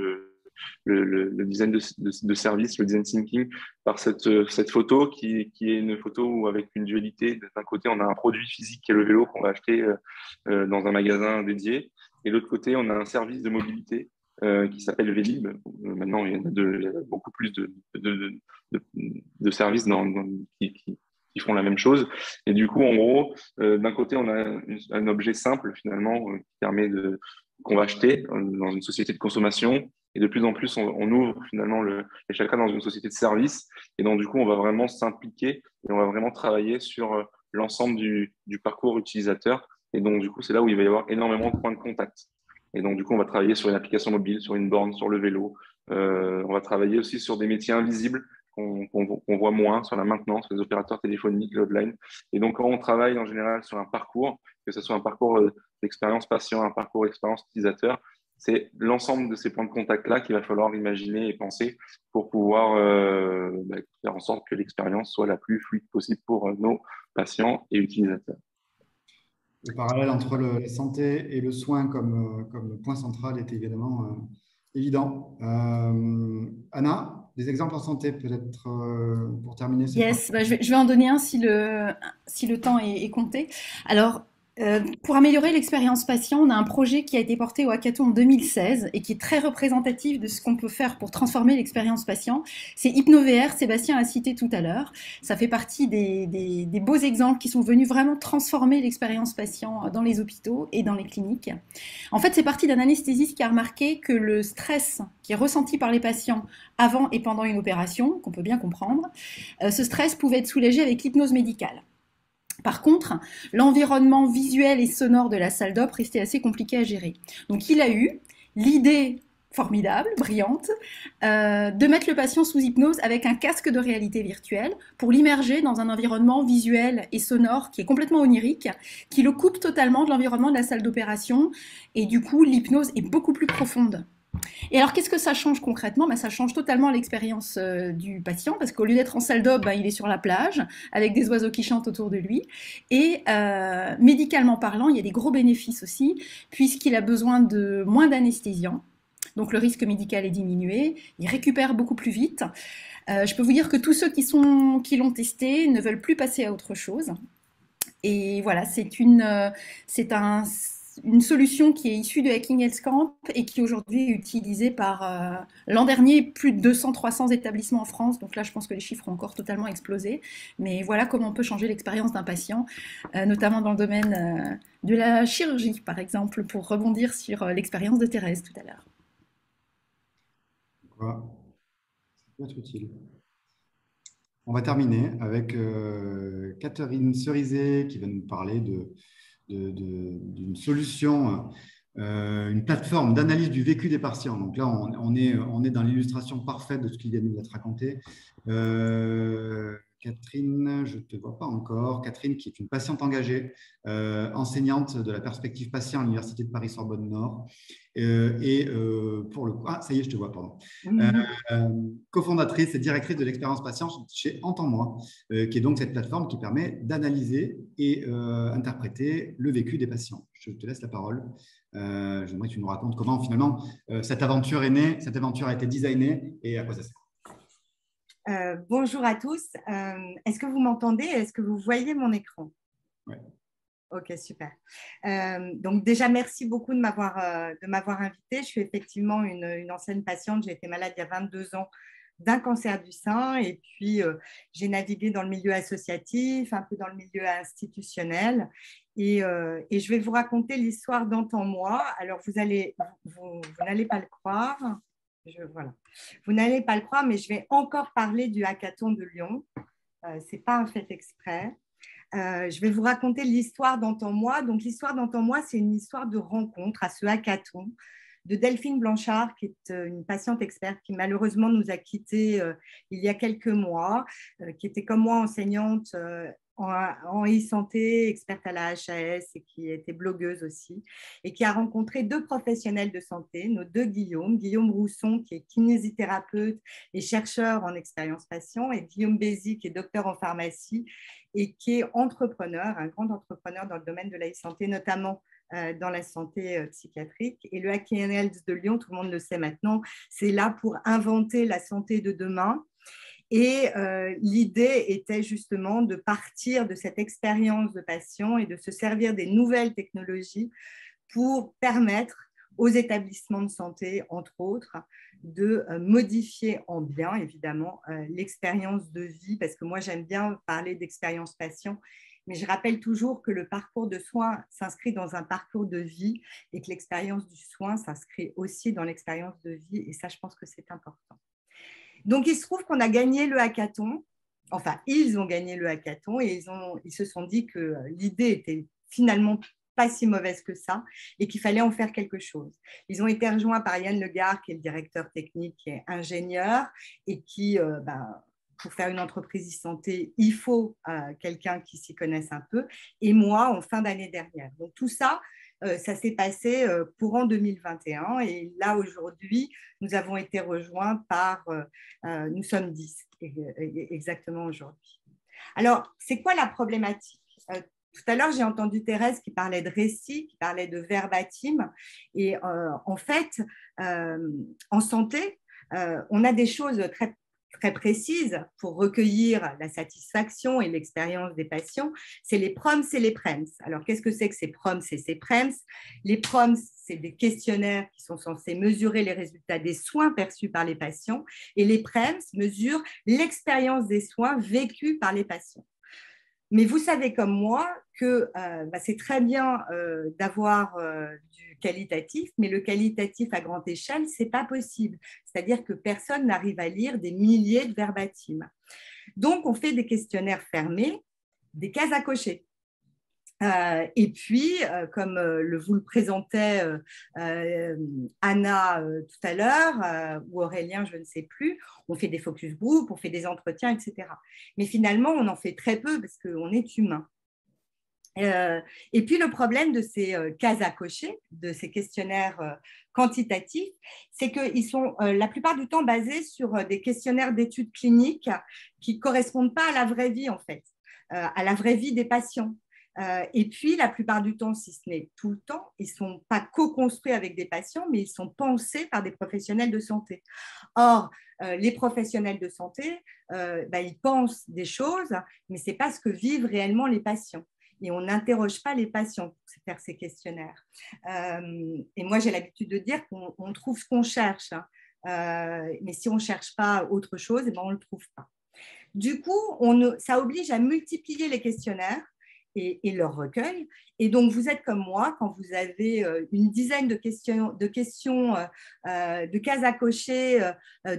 le design de service, le design thinking, par cette photo qui est une photo où, avec une dualité. D'un côté, on a un produit physique qui est le vélo qu'on va acheter dans un magasin dédié, et de l'autre côté, on a un service de mobilité qui s'appelle Vélib. Maintenant, il y a beaucoup plus de services qui font la même chose. Et du coup, en gros, d'un côté, on a un objet simple, finalement, qui permet qu'on va acheter dans une société de consommation. Et de plus en plus, on ouvre finalement les chakras dans une société de service. Et donc, du coup, on va vraiment s'impliquer et on va vraiment travailler sur l'ensemble du parcours utilisateur. Et donc, du coup, c'est là où il va y avoir énormément de points de contact. Et donc, du coup, on va travailler sur une application mobile, sur une borne, sur le vélo. On va travailler aussi sur des métiers invisibles qu'on voit moins, sur la maintenance, les opérateurs téléphoniques, l'hotline. Et donc, quand on travaille en général sur un parcours, que ce soit un parcours d'expérience patient, un parcours d'expérience utilisateur, c'est l'ensemble de ces points de contact-là qu'il va falloir imaginer et penser pour pouvoir faire en sorte que l'expérience soit la plus fluide possible pour nos patients et utilisateurs. Le parallèle entre la santé et le soin comme point central est évidemment évident. Anna, des exemples en santé peut-être pour terminer. Yes, je vais en donner un si le temps est compté. Alors, Pour améliorer l'expérience patient, on a un projet qui a été porté au Hackathon en 2016 et qui est très représentatif de ce qu'on peut faire pour transformer l'expérience patient. C'est HypnoVR, Sébastien a cité tout à l'heure. Ça fait partie des beaux exemples qui sont venus vraiment transformer l'expérience patient dans les hôpitaux et dans les cliniques. En fait, c'est parti d'un anesthésiste qui a remarqué que le stress qui est ressenti par les patients avant et pendant une opération, qu'on peut bien comprendre, ce stress pouvait être soulagé avec l'hypnose médicale. Par contre, l'environnement visuel et sonore de la salle d'op restait assez compliqué à gérer. Donc il a eu l'idée formidable, brillante, de mettre le patient sous hypnose avec un casque de réalité virtuelle pour l'immerger dans un environnement visuel et sonore qui est complètement onirique, qui le coupe totalement de l'environnement de la salle d'opération, et du coup l'hypnose est beaucoup plus profonde. Et alors, qu'est-ce que ça change concrètement? Ça change totalement l'expérience du patient, parce qu'au lieu d'être en salle d'op, il est sur la plage, avec des oiseaux qui chantent autour de lui. Et médicalement parlant, il y a des gros bénéfices aussi, puisqu'il a besoin de moins d'anesthésiants. Donc, le risque médical est diminué, il récupère beaucoup plus vite. Je peux vous dire que tous ceux qui l'ont testé ne veulent plus passer à autre chose. Et voilà, c'est une solution qui est issue de Hacking Health Camp et qui aujourd'hui est utilisée par, l'an dernier, plus de 200-300 établissements en France. Donc là, je pense que les chiffres ont encore totalement explosé. Mais voilà comment on peut changer l'expérience d'un patient, notamment dans le domaine de la chirurgie, par exemple, pour rebondir sur l'expérience de Thérèse tout à l'heure. Voilà. Ça peut être utile. On va terminer avec Catherine Cerizet qui va nous parler d'une solution, une plateforme d'analyse du vécu des patients. Donc là, on est dans l'illustration parfaite de ce qui vient de nous être raconté. Catherine, je ne te vois pas encore. Catherine, qui est une patiente engagée, enseignante de la perspective patient à l'Université de Paris-Sorbonne Nord. Pour le coup, ça y est, je te vois, pardon. Cofondatrice et directrice de l'expérience patient chez Entends-moi, qui est donc cette plateforme qui permet d'analyser et interpréter le vécu des patients. Je te laisse la parole. J'aimerais que tu nous racontes comment finalement cette aventure est née, cette aventure a été designée et à quoi ça sert. Bonjour à tous. Est-ce que vous m'entendez? Est-ce que vous voyez mon écran? Oui. Ok, super. Donc déjà, merci beaucoup de m'avoir invitée. Je suis effectivement une ancienne patiente. J'ai été malade il y a 22 ans d'un cancer du sein et puis j'ai navigué dans le milieu associatif, un peu dans le milieu institutionnel et je vais vous raconter l'histoire d'Entends-moi. Alors, vous n'allez pas le croire. Voilà. Vous n'allez pas le croire, mais je vais encore parler du hackathon de Lyon. Ce n'est pas un fait exprès. Je vais vous raconter l'histoire d'Entends-moi. Donc, l'histoire d'Entends-moi, c'est une histoire de rencontre à ce hackathon de Delphine Blanchard, qui est une patiente experte qui malheureusement nous a quittés il y a quelques mois, qui était comme moi enseignante en e-santé, experte à la HAS et qui était blogueuse aussi, et qui a rencontré deux professionnels de santé, nos deux Guillaume Rousson, qui est kinésithérapeute et chercheur en expérience patient, et Guillaume Bézi, qui est docteur en pharmacie et qui est entrepreneur, un grand entrepreneur dans le domaine de la e-santé, notamment dans la santé psychiatrique. Et le Hacking Health de Lyon, tout le monde le sait maintenant, c'est là pour inventer la santé de demain. Et l'idée était justement de partir de cette expérience de patient et de se servir des nouvelles technologies pour permettre aux établissements de santé, entre autres, de modifier en bien, évidemment, l'expérience de vie, parce que moi, j'aime bien parler d'expérience patient, mais je rappelle toujours que le parcours de soins s'inscrit dans un parcours de vie et que l'expérience du soin s'inscrit aussi dans l'expérience de vie, et ça, je pense que c'est important. Donc, il se trouve qu'on a gagné le hackathon. Enfin, ils ont gagné le hackathon et ils se sont dit que l'idée était finalement pas si mauvaise que ça et qu'il fallait en faire quelque chose. Ils ont été rejoints par Yann Legare, qui est le directeur technique et ingénieur et qui, pour faire une entreprise e-santé, il faut quelqu'un qui s'y connaisse un peu. Et moi, en fin d'année dernière. Donc, tout ça, ça s'est passé courant 2021 et là aujourd'hui nous avons été rejoints par, nous sommes 10 exactement aujourd'hui. Alors c'est quoi la problématique? Tout à l'heure j'ai entendu Thérèse qui parlait de récit, qui parlait de verbatim et en fait en santé on a des choses très très précises pour recueillir la satisfaction et l'expérience des patients, c'est les PROMS et les PREMS. Alors, qu'est-ce que c'est que ces PROMS et ces PREMS? Les PROMS, c'est des questionnaires qui sont censés mesurer les résultats des soins perçus par les patients, et les PREMS mesurent l'expérience des soins vécus par les patients. Mais vous savez comme moi que c'est très bien d'avoir du qualitatif, mais le qualitatif à grande échelle, ce n'est pas possible. C'est-à-dire que personne n'arrive à lire des milliers de verbatim. Donc, on fait des questionnaires fermés, des cases à cocher. Et puis, comme vous le présentait Anna tout à l'heure, ou Aurélien, je ne sais plus, on fait des focus group, on fait des entretiens, etc. Mais finalement, on en fait très peu parce qu'on est humain. Et puis, le problème de ces cases à cocher, de ces questionnaires quantitatifs, c'est qu'ils sont la plupart du temps basés sur des questionnaires d'études cliniques qui ne correspondent pas à la vraie vie, en fait, à la vraie vie des patients. Et puis, la plupart du temps, si ce n'est tout le temps, ils ne sont pas co-construits avec des patients, mais ils sont pensés par des professionnels de santé. Or, les professionnels de santé, ils pensent des choses, mais ce n'est pas ce que vivent réellement les patients. Et on n'interroge pas les patients pour faire ces questionnaires. Et moi, j'ai l'habitude de dire qu'on trouve ce qu'on cherche. Mais si on ne cherche pas autre chose, on ne le trouve pas. Du coup, ça oblige à multiplier les questionnaires et leur recueil. Et donc, vous êtes comme moi, quand vous avez une dizaine de questions, de cases à cocher,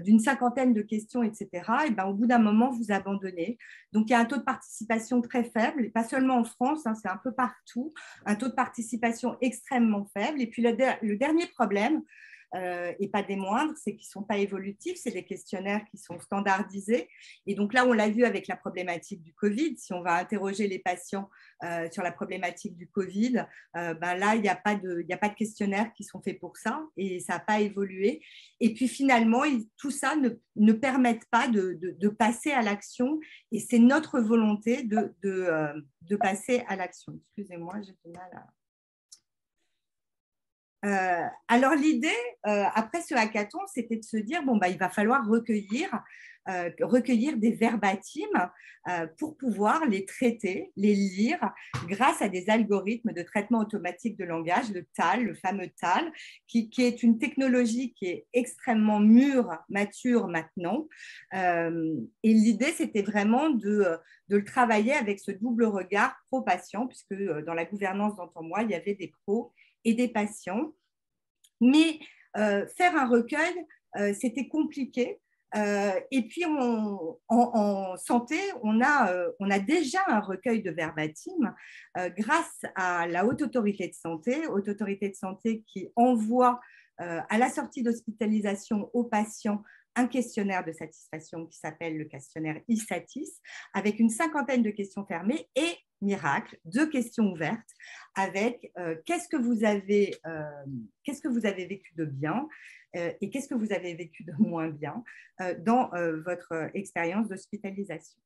d'une cinquantaine de questions, etc., et au bout d'un moment, vous abandonnez. Donc, il y a un taux de participation très faible, et pas seulement en France, c'est un peu partout, un taux de participation extrêmement faible. Et puis, le dernier problème, et pas des moindres, c'est qu'ils ne sont pas évolutifs, c'est des questionnaires qui sont standardisés. Et donc là, on l'a vu avec la problématique du Covid, si on va interroger les patients sur la problématique du Covid, là, il n'y a pas de questionnaires qui sont faits pour ça et ça n'a pas évolué. Et puis finalement, tout ça ne permet pas de passer à l'action et c'est notre volonté de passer à l'action. Excusez-moi, j'ai du mal à… Alors l'idée, après ce hackathon, c'était de se dire, il va falloir recueillir des verbatims pour pouvoir les traiter, les lire grâce à des algorithmes de traitement automatique de langage, le TAL, le fameux TAL, qui est une technologie qui est extrêmement mature maintenant. Et l'idée, c'était vraiment de le travailler avec ce double regard pro-patient, puisque dans la gouvernance d'Entends-moi, il y avait des pros et des patients. Mais faire un recueil, c'était compliqué. Et puis, en santé, on a déjà un recueil de verbatim grâce à la Haute Autorité de Santé qui envoie à la sortie d'hospitalisation aux patients un questionnaire de satisfaction qui s'appelle le questionnaire ISATIS, avec une cinquantaine de questions fermées et, miracle, 2 questions ouvertes avec qu'est-ce que vous avez vécu de bien et qu'est-ce que vous avez vécu de moins bien dans votre expérience d'hospitalisation.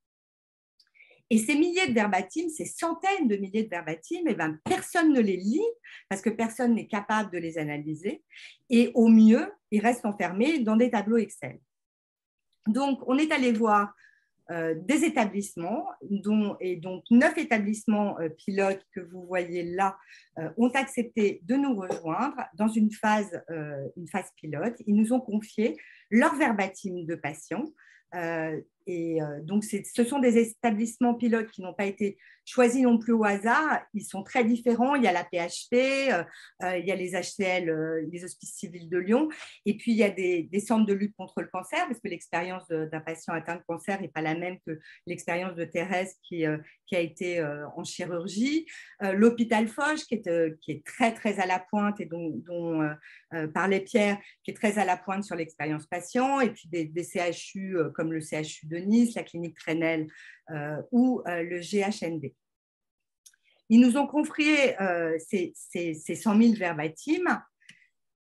Et ces milliers de verbatim, ces centaines de milliers de verbatim, personne ne les lit parce que personne n'est capable de les analyser. Et au mieux, ils restent enfermés dans des tableaux Excel. Donc, on est allé voir des établissements, dont 9 établissements pilotes que vous voyez là ont accepté de nous rejoindre dans une phase pilote. Ils nous ont confié leur verbatim de patients. Donc, ce sont des établissements pilotes qui n'ont pas été choisis non plus au hasard. Ils sont très différents. Il y a la PHP, il y a les HCL, les Hospices Civils de Lyon, et puis il y a des centres de lutte contre le cancer, parce que l'expérience d'un patient atteint de cancer n'est pas la même que l'expérience de Thérèse qui a été en chirurgie. L'hôpital Foch, qui est très, très à la pointe et dont parlait Pierre, qui est très à la pointe sur l'expérience patient, et puis des CHU comme le CHU de Nice, la clinique Trenel ou le GHND. Ils nous ont confié ces 100 000 verbatim,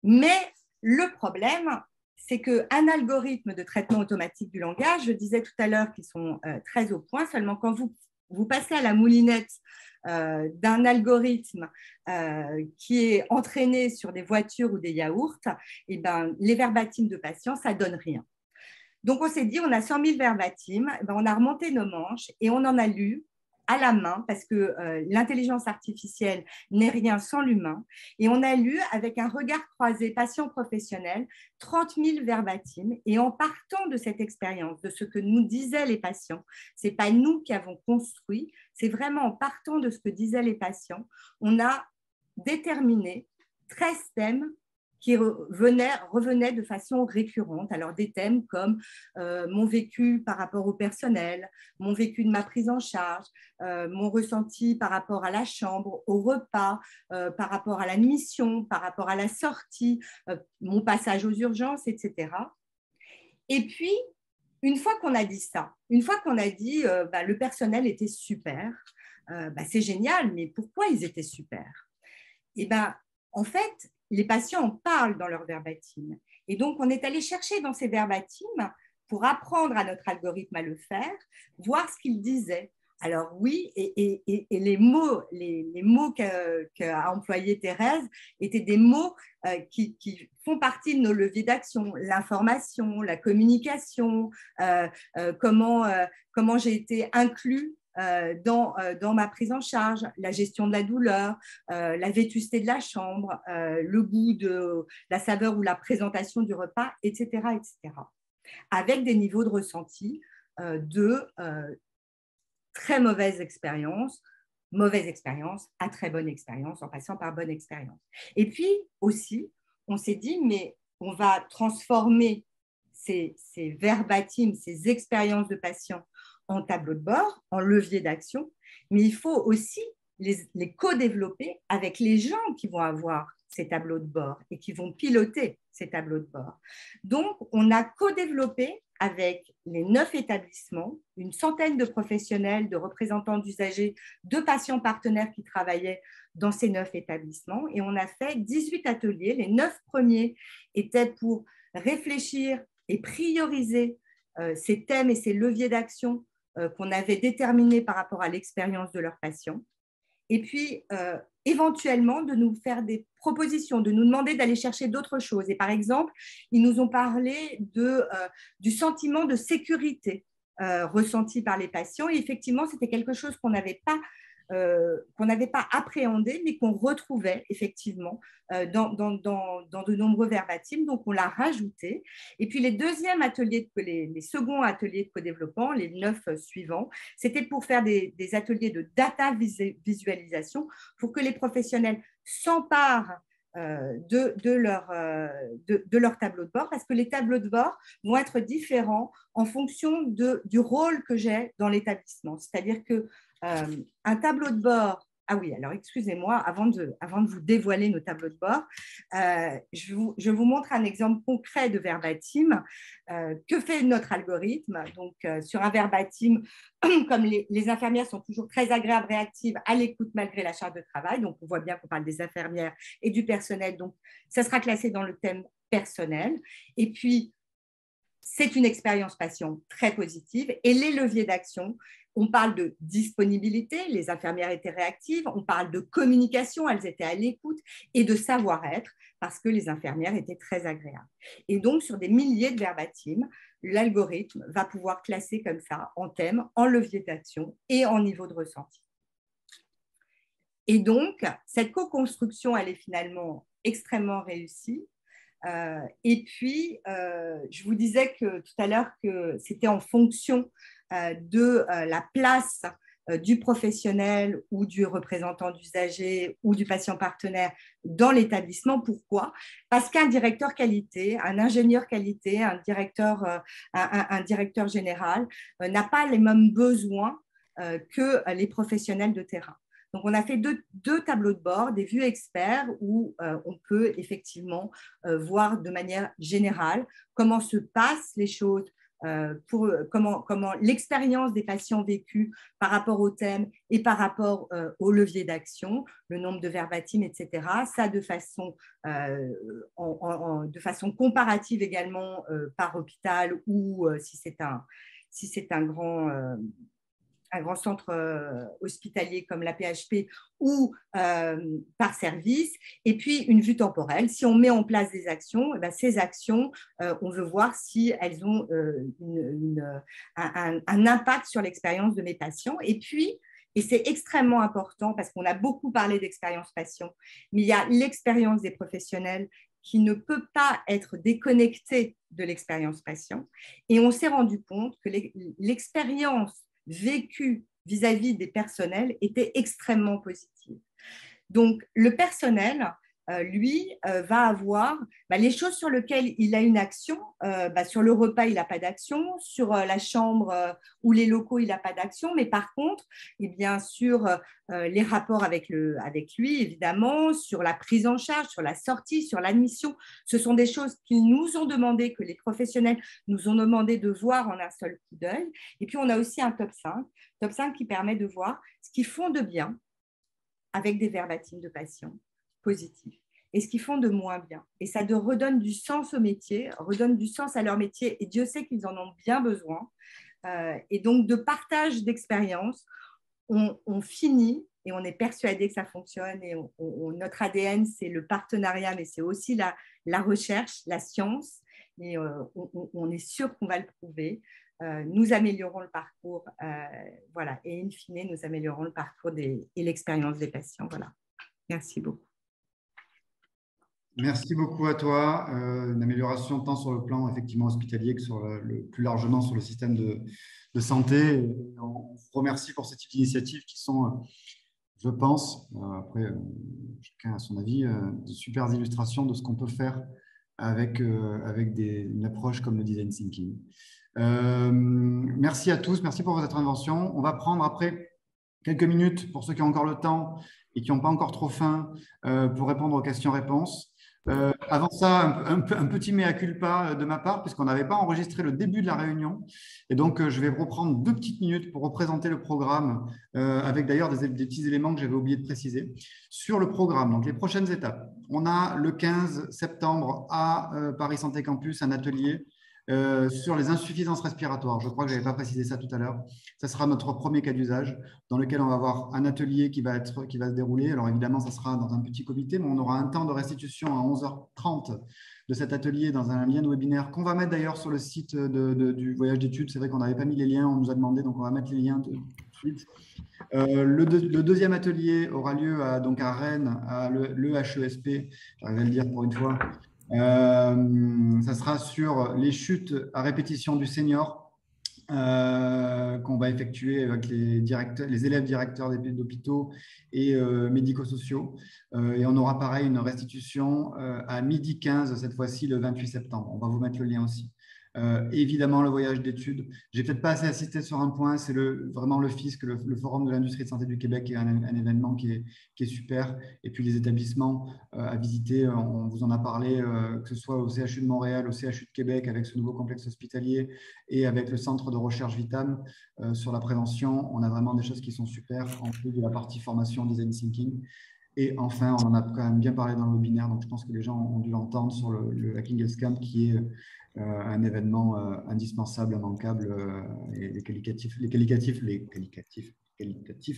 mais le problème, c'est qu'un algorithme de traitement automatique du langage, je disais tout à l'heure qu'ils sont très au point, seulement quand vous passez à la moulinette d'un algorithme qui est entraîné sur des voitures ou des yaourts, les verbatim de patients, ça ne donne rien. Donc, on s'est dit, on a 100 000 verbatim, ben, on a remonté nos manches et on en a lu à la main, parce que l'intelligence artificielle n'est rien sans l'humain. Et on a lu avec un regard croisé patient-professionnel 30 000 verbatim. Et en partant de cette expérience, de ce que nous disaient les patients, ce n'est pas nous qui avons construit, c'est vraiment en partant de ce que disaient les patients, on a déterminé 13 thèmes qui revenaient de façon récurrente. Alors, des thèmes comme mon vécu par rapport au personnel, mon vécu de ma prise en charge, mon ressenti par rapport à la chambre, au repas, par rapport à l'admission, par rapport à la sortie, mon passage aux urgences, etc. Et puis, une fois qu'on a dit ça, une fois qu'on a dit le personnel était super, c'est génial, mais pourquoi ils étaient super? Et en fait, les patients en parlent dans leur verbatim. Et donc, on est allé chercher dans ces verbatim pour apprendre à notre algorithme à le faire, voir ce qu'il disait. Alors oui, et les mots qu'a employé Thérèse étaient des mots qui font partie de nos leviers d'action, l'information, la communication, comment j'ai été inclus dans ma prise en charge, la gestion de la douleur, la vétusté de la chambre, le goût de la saveur ou la présentation du repas, etc., etc. Avec des niveaux de ressenti de très mauvaise expérience à très bonne expérience, en passant par bonne expérience. Et puis aussi, on s'est dit, mais on va transformer ces verbatim, ces expériences de patients en tableau de bord, en levier d'action, mais il faut aussi les co-développer avec les gens qui vont avoir ces tableaux de bord et qui vont piloter ces tableaux de bord. Donc, on a co-développé avec les 9 établissements, une centaine de professionnels, de représentants d'usagers, de patients partenaires qui travaillaient dans ces 9 établissements, et on a fait 18 ateliers. Les 9 premiers étaient pour réfléchir et prioriser ces thèmes et ces leviers d'action qu'on avait déterminés par rapport à l'expérience de leurs patients. Et puis, éventuellement, de nous faire des propositions, de nous demander d'aller chercher d'autres choses. Et par exemple, ils nous ont parlé du sentiment de sécurité ressenti par les patients. Et effectivement, c'était quelque chose qu'on n'avait pas appréhendé, mais qu'on retrouvait effectivement dans de nombreux verbatim. Donc, on l'a rajouté. Et puis, les seconds ateliers de co-développement, les 9 suivants, c'était pour faire des ateliers de data visualisation pour que les professionnels s'emparent de leur tableau de bord, parce que les tableaux de bord vont être différents en fonction du rôle que j'ai dans l'établissement. C'est-à-dire que un tableau de bord, ah oui, alors excusez-moi, avant de vous dévoiler nos tableaux de bord, je vous montre un exemple concret de verbatim. Que fait notre algorithme? Donc, sur un verbatim, comme les infirmières sont toujours très agréables, réactives, à l'écoute malgré la charge de travail, donc on voit bien qu'on parle des infirmières et du personnel, donc ça sera classé dans le thème personnel. Et puis, c'est une expérience patient très positive. Et les leviers d'action, on parle de disponibilité, les infirmières étaient réactives, on parle de communication, elles étaient à l'écoute, et de savoir-être, parce que les infirmières étaient très agréables. Et donc, sur des milliers de verbatim, l'algorithme va pouvoir classer comme ça, en thème, en levier d'action et en niveau de ressenti. Et donc, cette co-construction, elle est finalement extrêmement réussie. Et puis, je vous disais tout à l'heure que c'était en fonction de la place du professionnel ou du représentant d'usager ou du patient partenaire dans l'établissement. Pourquoi? Parce qu'un directeur qualité, un ingénieur qualité, un directeur général n'a pas les mêmes besoins que les professionnels de terrain. Donc, on a fait deux tableaux de bord, des vues experts où on peut effectivement voir de manière générale comment se passent les choses, comment l'expérience des patients vécus par rapport au thème et par rapport au levier d'action, le nombre de verbatim, etc. Ça de façon comparative également par hôpital ou si c'est un grand hospitalier comme la PHP ou par service, et puis une vue temporelle. Si on met en place des actions, ces actions, on veut voir si elles ont un impact sur l'expérience de mes patients. Et puis, et c'est extrêmement important parce qu'on a beaucoup parlé d'expérience patient, mais il y a l'expérience des professionnels qui ne peut pas être déconnectée de l'expérience patient. Et on s'est rendu compte que l'expérience vécue vis-à-vis des personnels était extrêmement positive. Donc, le personnel, lui, va avoir les choses sur lesquelles il a une action. Sur le repas, il n'a pas d'action. Sur la chambre ou les locaux, il n'a pas d'action. Mais par contre, sur les rapports avec lui, évidemment, sur la prise en charge, sur la sortie, sur l'admission, ce sont des choses qu'ils nous ont demandé, que les professionnels nous ont demandé de voir en un seul coup d'œil. Et puis, on a aussi un top 5 qui permet de voir ce qu'ils font de bien avec des verbatims de patients positifs et ce qu'ils font de moins bien. Et ça redonne du sens au métier, redonne du sens à leur métier, et Dieu sait qu'ils en ont bien besoin. Et donc, de partage d'expérience, on finit, et on est persuadé que ça fonctionne, et notre ADN, c'est le partenariat, mais c'est aussi la recherche, la science, et on est sûr qu'on va le prouver. Nous améliorons le parcours, voilà, et in fine, nous améliorons le parcours et l'expérience des patients. Voilà. Merci beaucoup. Merci beaucoup à toi. Une amélioration tant sur le plan effectivement hospitalier que sur plus largement sur le système de santé. Et on vous remercie pour ces types d'initiatives qui sont, je pense, après chacun a son avis, de super illustrations de ce qu'on peut faire avec une approche comme le design thinking. Merci à tous, merci pour votre intervention. On va prendre après quelques minutes pour ceux qui ont encore le temps et qui n'ont pas encore trop faim pour répondre aux questions-réponses. Avant ça, un petit mea culpa de ma part, puisqu'on n'avait pas enregistré le début de la réunion. Et donc, je vais reprendre 2 petites minutes pour représenter le programme, avec d'ailleurs des petits éléments que j'avais oublié de préciser. Sur le programme, donc les prochaines étapes. On a le 15 septembre à Paris Santé Campus, un atelier sur les insuffisances respiratoires. Je crois que je n'avais pas précisé ça tout à l'heure. Ça sera notre premier cas d'usage dans lequel on va avoir un atelier qui va se dérouler. Alors évidemment, ça sera dans un petit comité, mais on aura un temps de restitution à 11h30 de cet atelier dans un lien de webinaire qu'on va mettre d'ailleurs sur le site du voyage d'études. C'est vrai qu'on n'avait pas mis les liens, on nous a demandé, donc on va mettre les liens tout de suite. Le deuxième atelier aura lieu donc à Rennes, à l'EHESP, j'arrive à le dire pour une fois. Ça sera sur les chutes à répétition du senior qu'on va effectuer avec les élèves directeurs d'hôpitaux et médico-sociaux. Et on aura pareil une restitution à 12h15 cette fois-ci le 28 septembre. On va vous mettre le lien aussi. Évidemment, le voyage d'études. J'ai peut-être pas assez insisté sur un point, c'est vraiment le FISC, le Forum de l'industrie de santé du Québec, qui est un événement qui est super. Et puis les établissements à visiter, on vous en a parlé, que ce soit au CHU de Montréal, au CHU de Québec, avec ce nouveau complexe hospitalier et avec le centre de recherche Vitam sur la prévention. On a vraiment des choses qui sont super, en plus de la partie formation design thinking. Et enfin, on en a quand même bien parlé dans le webinaire, donc je pense que les gens ont dû l'entendre sur le Hacking Health Camp, qui est un événement indispensable, immanquable, et les qualitatifs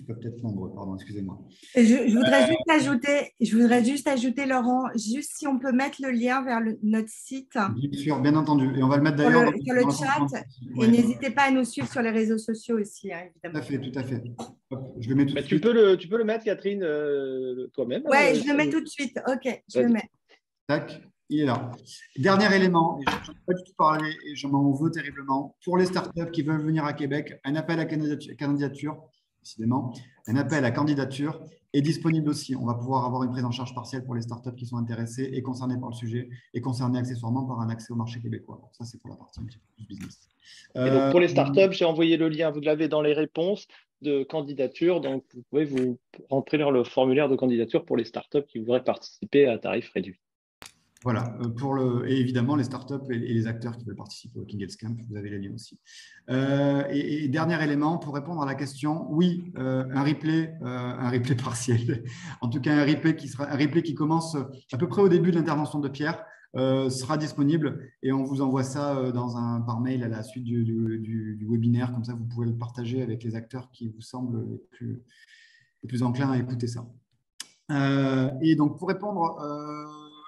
peuvent être nombreux, pardon, excusez-moi. Je voudrais juste ajouter, Laurent, juste si on peut mettre le lien vers notre site. Bien sûr, bien entendu, et on va le mettre d'ailleurs sur le chat, et n'hésitez pas à nous suivre sur les réseaux sociaux aussi, hein, évidemment. Tout à fait. Hop, je le mets tout de suite. Tu peux le mettre, Catherine, toi-même. Ouais, je le mets tout de suite, ok, je le mets. Tac. Il est là. Dernier élément, et je n'en ai pas du tout parlé et je m'en veux terriblement, pour les startups qui veulent venir à Québec, un appel à candidature, décidément, un appel à candidature est disponible aussi. On va pouvoir avoir une prise en charge partielle pour les startups qui sont intéressées et concernées par le sujet et concernées accessoirement par un accès au marché québécois. Donc ça, c'est pour la partie un petit peu plus business. Et donc pour les startups, j'ai envoyé le lien, vous l'avez dans les réponses de candidature. Donc vous pouvez vous rentrer dans le formulaire de candidature pour les startups qui voudraient participer à tarif réduit. Voilà, et évidemment les startups et les acteurs qui veulent participer au Hacking Health Camp, vous avez les liens aussi. Et dernier élément, pour répondre à la question, oui, un replay partiel, en tout cas un replay qui commence à peu près au début de l'intervention de Pierre, sera disponible et on vous envoie ça par mail à la suite du webinaire. Comme ça, vous pouvez le partager avec les acteurs qui vous semblent les plus enclins à écouter ça. Et donc, pour répondre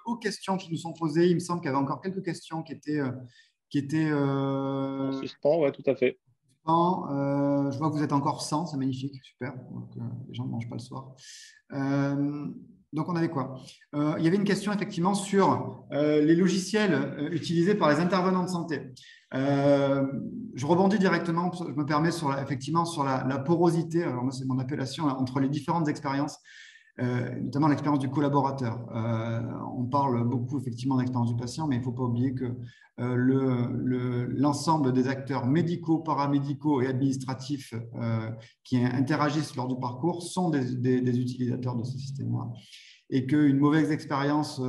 aux questions qui nous sont posées, il me semble qu'il y avait encore quelques questions qui étaient En suspens, ouais, tout à fait. Je vois que vous êtes encore 100, c'est magnifique, super. Donc, les gens ne mangent pas le soir. Donc, on avait quoi? Il y avait une question effectivement sur les logiciels utilisés par les intervenants de santé. Je rebondis directement, je me permets effectivement sur la porosité. Alors, moi, c'est mon appellation entre les différentes expériences. Notamment l'expérience du collaborateur. On parle beaucoup effectivement d'expérience du patient, mais il ne faut pas oublier que l'ensemble des acteurs médicaux, paramédicaux et administratifs qui interagissent lors du parcours sont des utilisateurs de ce système-là. Et qu'une mauvaise expérience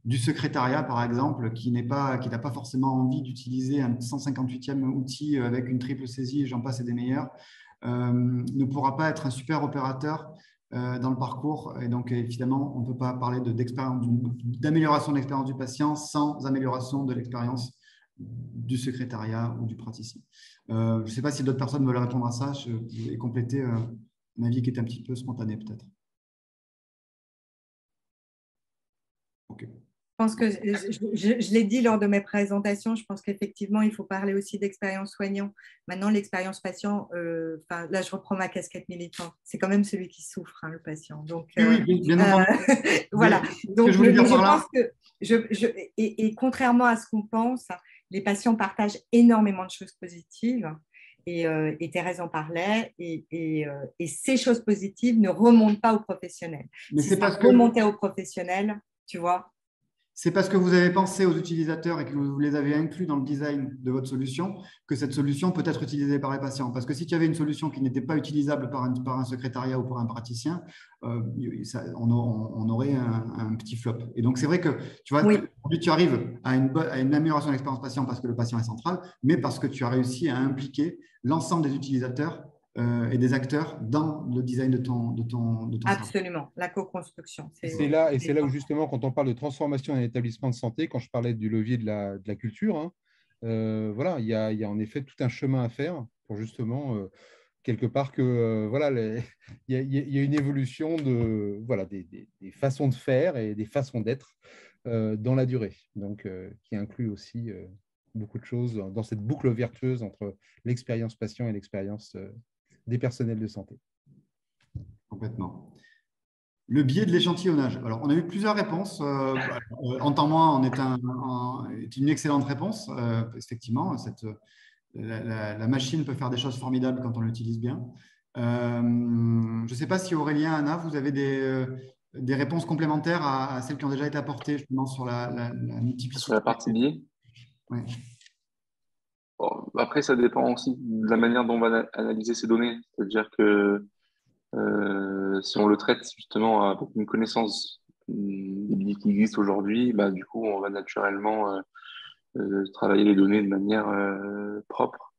du secrétariat, par exemple, qui n'a pas forcément envie d'utiliser un 158e outil avec une triple saisie, j'en passe et des meilleurs, ne pourra pas être un super opérateur dans le parcours. Et donc, évidemment, on ne peut pas parler d'amélioration de l'expérience du patient sans amélioration de l'expérience du secrétariat ou du praticien. Je ne sais pas si d'autres personnes veulent répondre à ça et compléter un avis qui est un petit peu spontané, peut-être. OK. Je pense que je l'ai dit lors de mes présentations, je pense qu'effectivement, il faut parler aussi d'expérience soignant. Maintenant, l'expérience patient, là, je reprends ma casquette militante. C'est quand même celui qui souffre, hein, le patient. Donc, oui, bien entendu. voilà. Donc, je pense que, et contrairement à ce qu'on pense, les patients partagent énormément de choses positives. Et Thérèse en parlait, et ces choses positives ne remontent pas aux professionnels. Mais si ça remontait aux professionnels, tu vois. C'est parce que vous avez pensé aux utilisateurs et que vous les avez inclus dans le design de votre solution que cette solution peut être utilisée par les patients. Parce que si tu avais une solution qui n'était pas utilisable par un secrétariat ou par un praticien, on aurait un petit flop. Et donc, c'est vrai que tu vois, aujourd'hui, tu arrives à une amélioration de l'expérience patient parce que le patient est central, mais parce que tu as réussi à impliquer l'ensemble des utilisateurs et des acteurs dans le design de ton Absolument, service. La co-construction. C'est là où justement, quand on parle de transformation d'un établissement de santé, quand je parlais du levier de la culture, hein, voilà, il y a en effet tout un chemin à faire pour justement, quelque part, que il y a une évolution des façons de faire et des façons d'être dans la durée, donc qui inclut aussi beaucoup de choses dans cette boucle vertueuse entre l'expérience patient et l'expérience des personnels de santé. Complètement. Le biais de l'échantillonnage. Alors, on a eu plusieurs réponses. Entends-moi est une excellente réponse. Effectivement, la machine peut faire des choses formidables quand on l'utilise bien. Je ne sais pas si Aurélien, Anna, vous avez des réponses complémentaires à celles qui ont déjà été apportées justement sur la multiplicité. Sur la partie biais. Oui. Bon, après, ça dépend aussi de la manière dont on va analyser ces données. C'est-à-dire que si on le traite justement avec une connaissance des biais qui existent aujourd'hui, du coup, on va naturellement travailler les données de manière propre.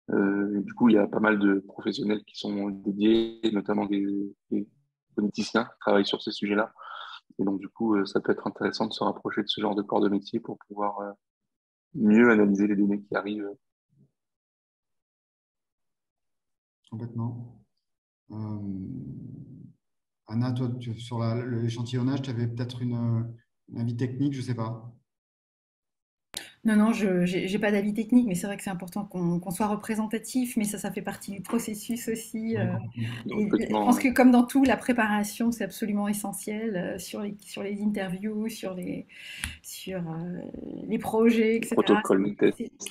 Du coup, il y a pas mal de professionnels qui sont dédiés, notamment des phoneticiens qui travaillent sur ces sujets-là. Et donc, du coup, ça peut être intéressant de se rapprocher de ce genre de corps de métier pour pouvoir mieux analyser les données qui arrivent. Complètement. Anna, toi, sur l'échantillonnage, tu avais peut-être un avis technique, je ne sais pas. Non, je n'ai pas d'avis technique, mais c'est vrai que c'est important qu'on soit représentatif, mais ça fait partie du processus aussi. Je pense que comme dans tout, la préparation, c'est absolument essentiel sur les interviews, sur les projets, etc.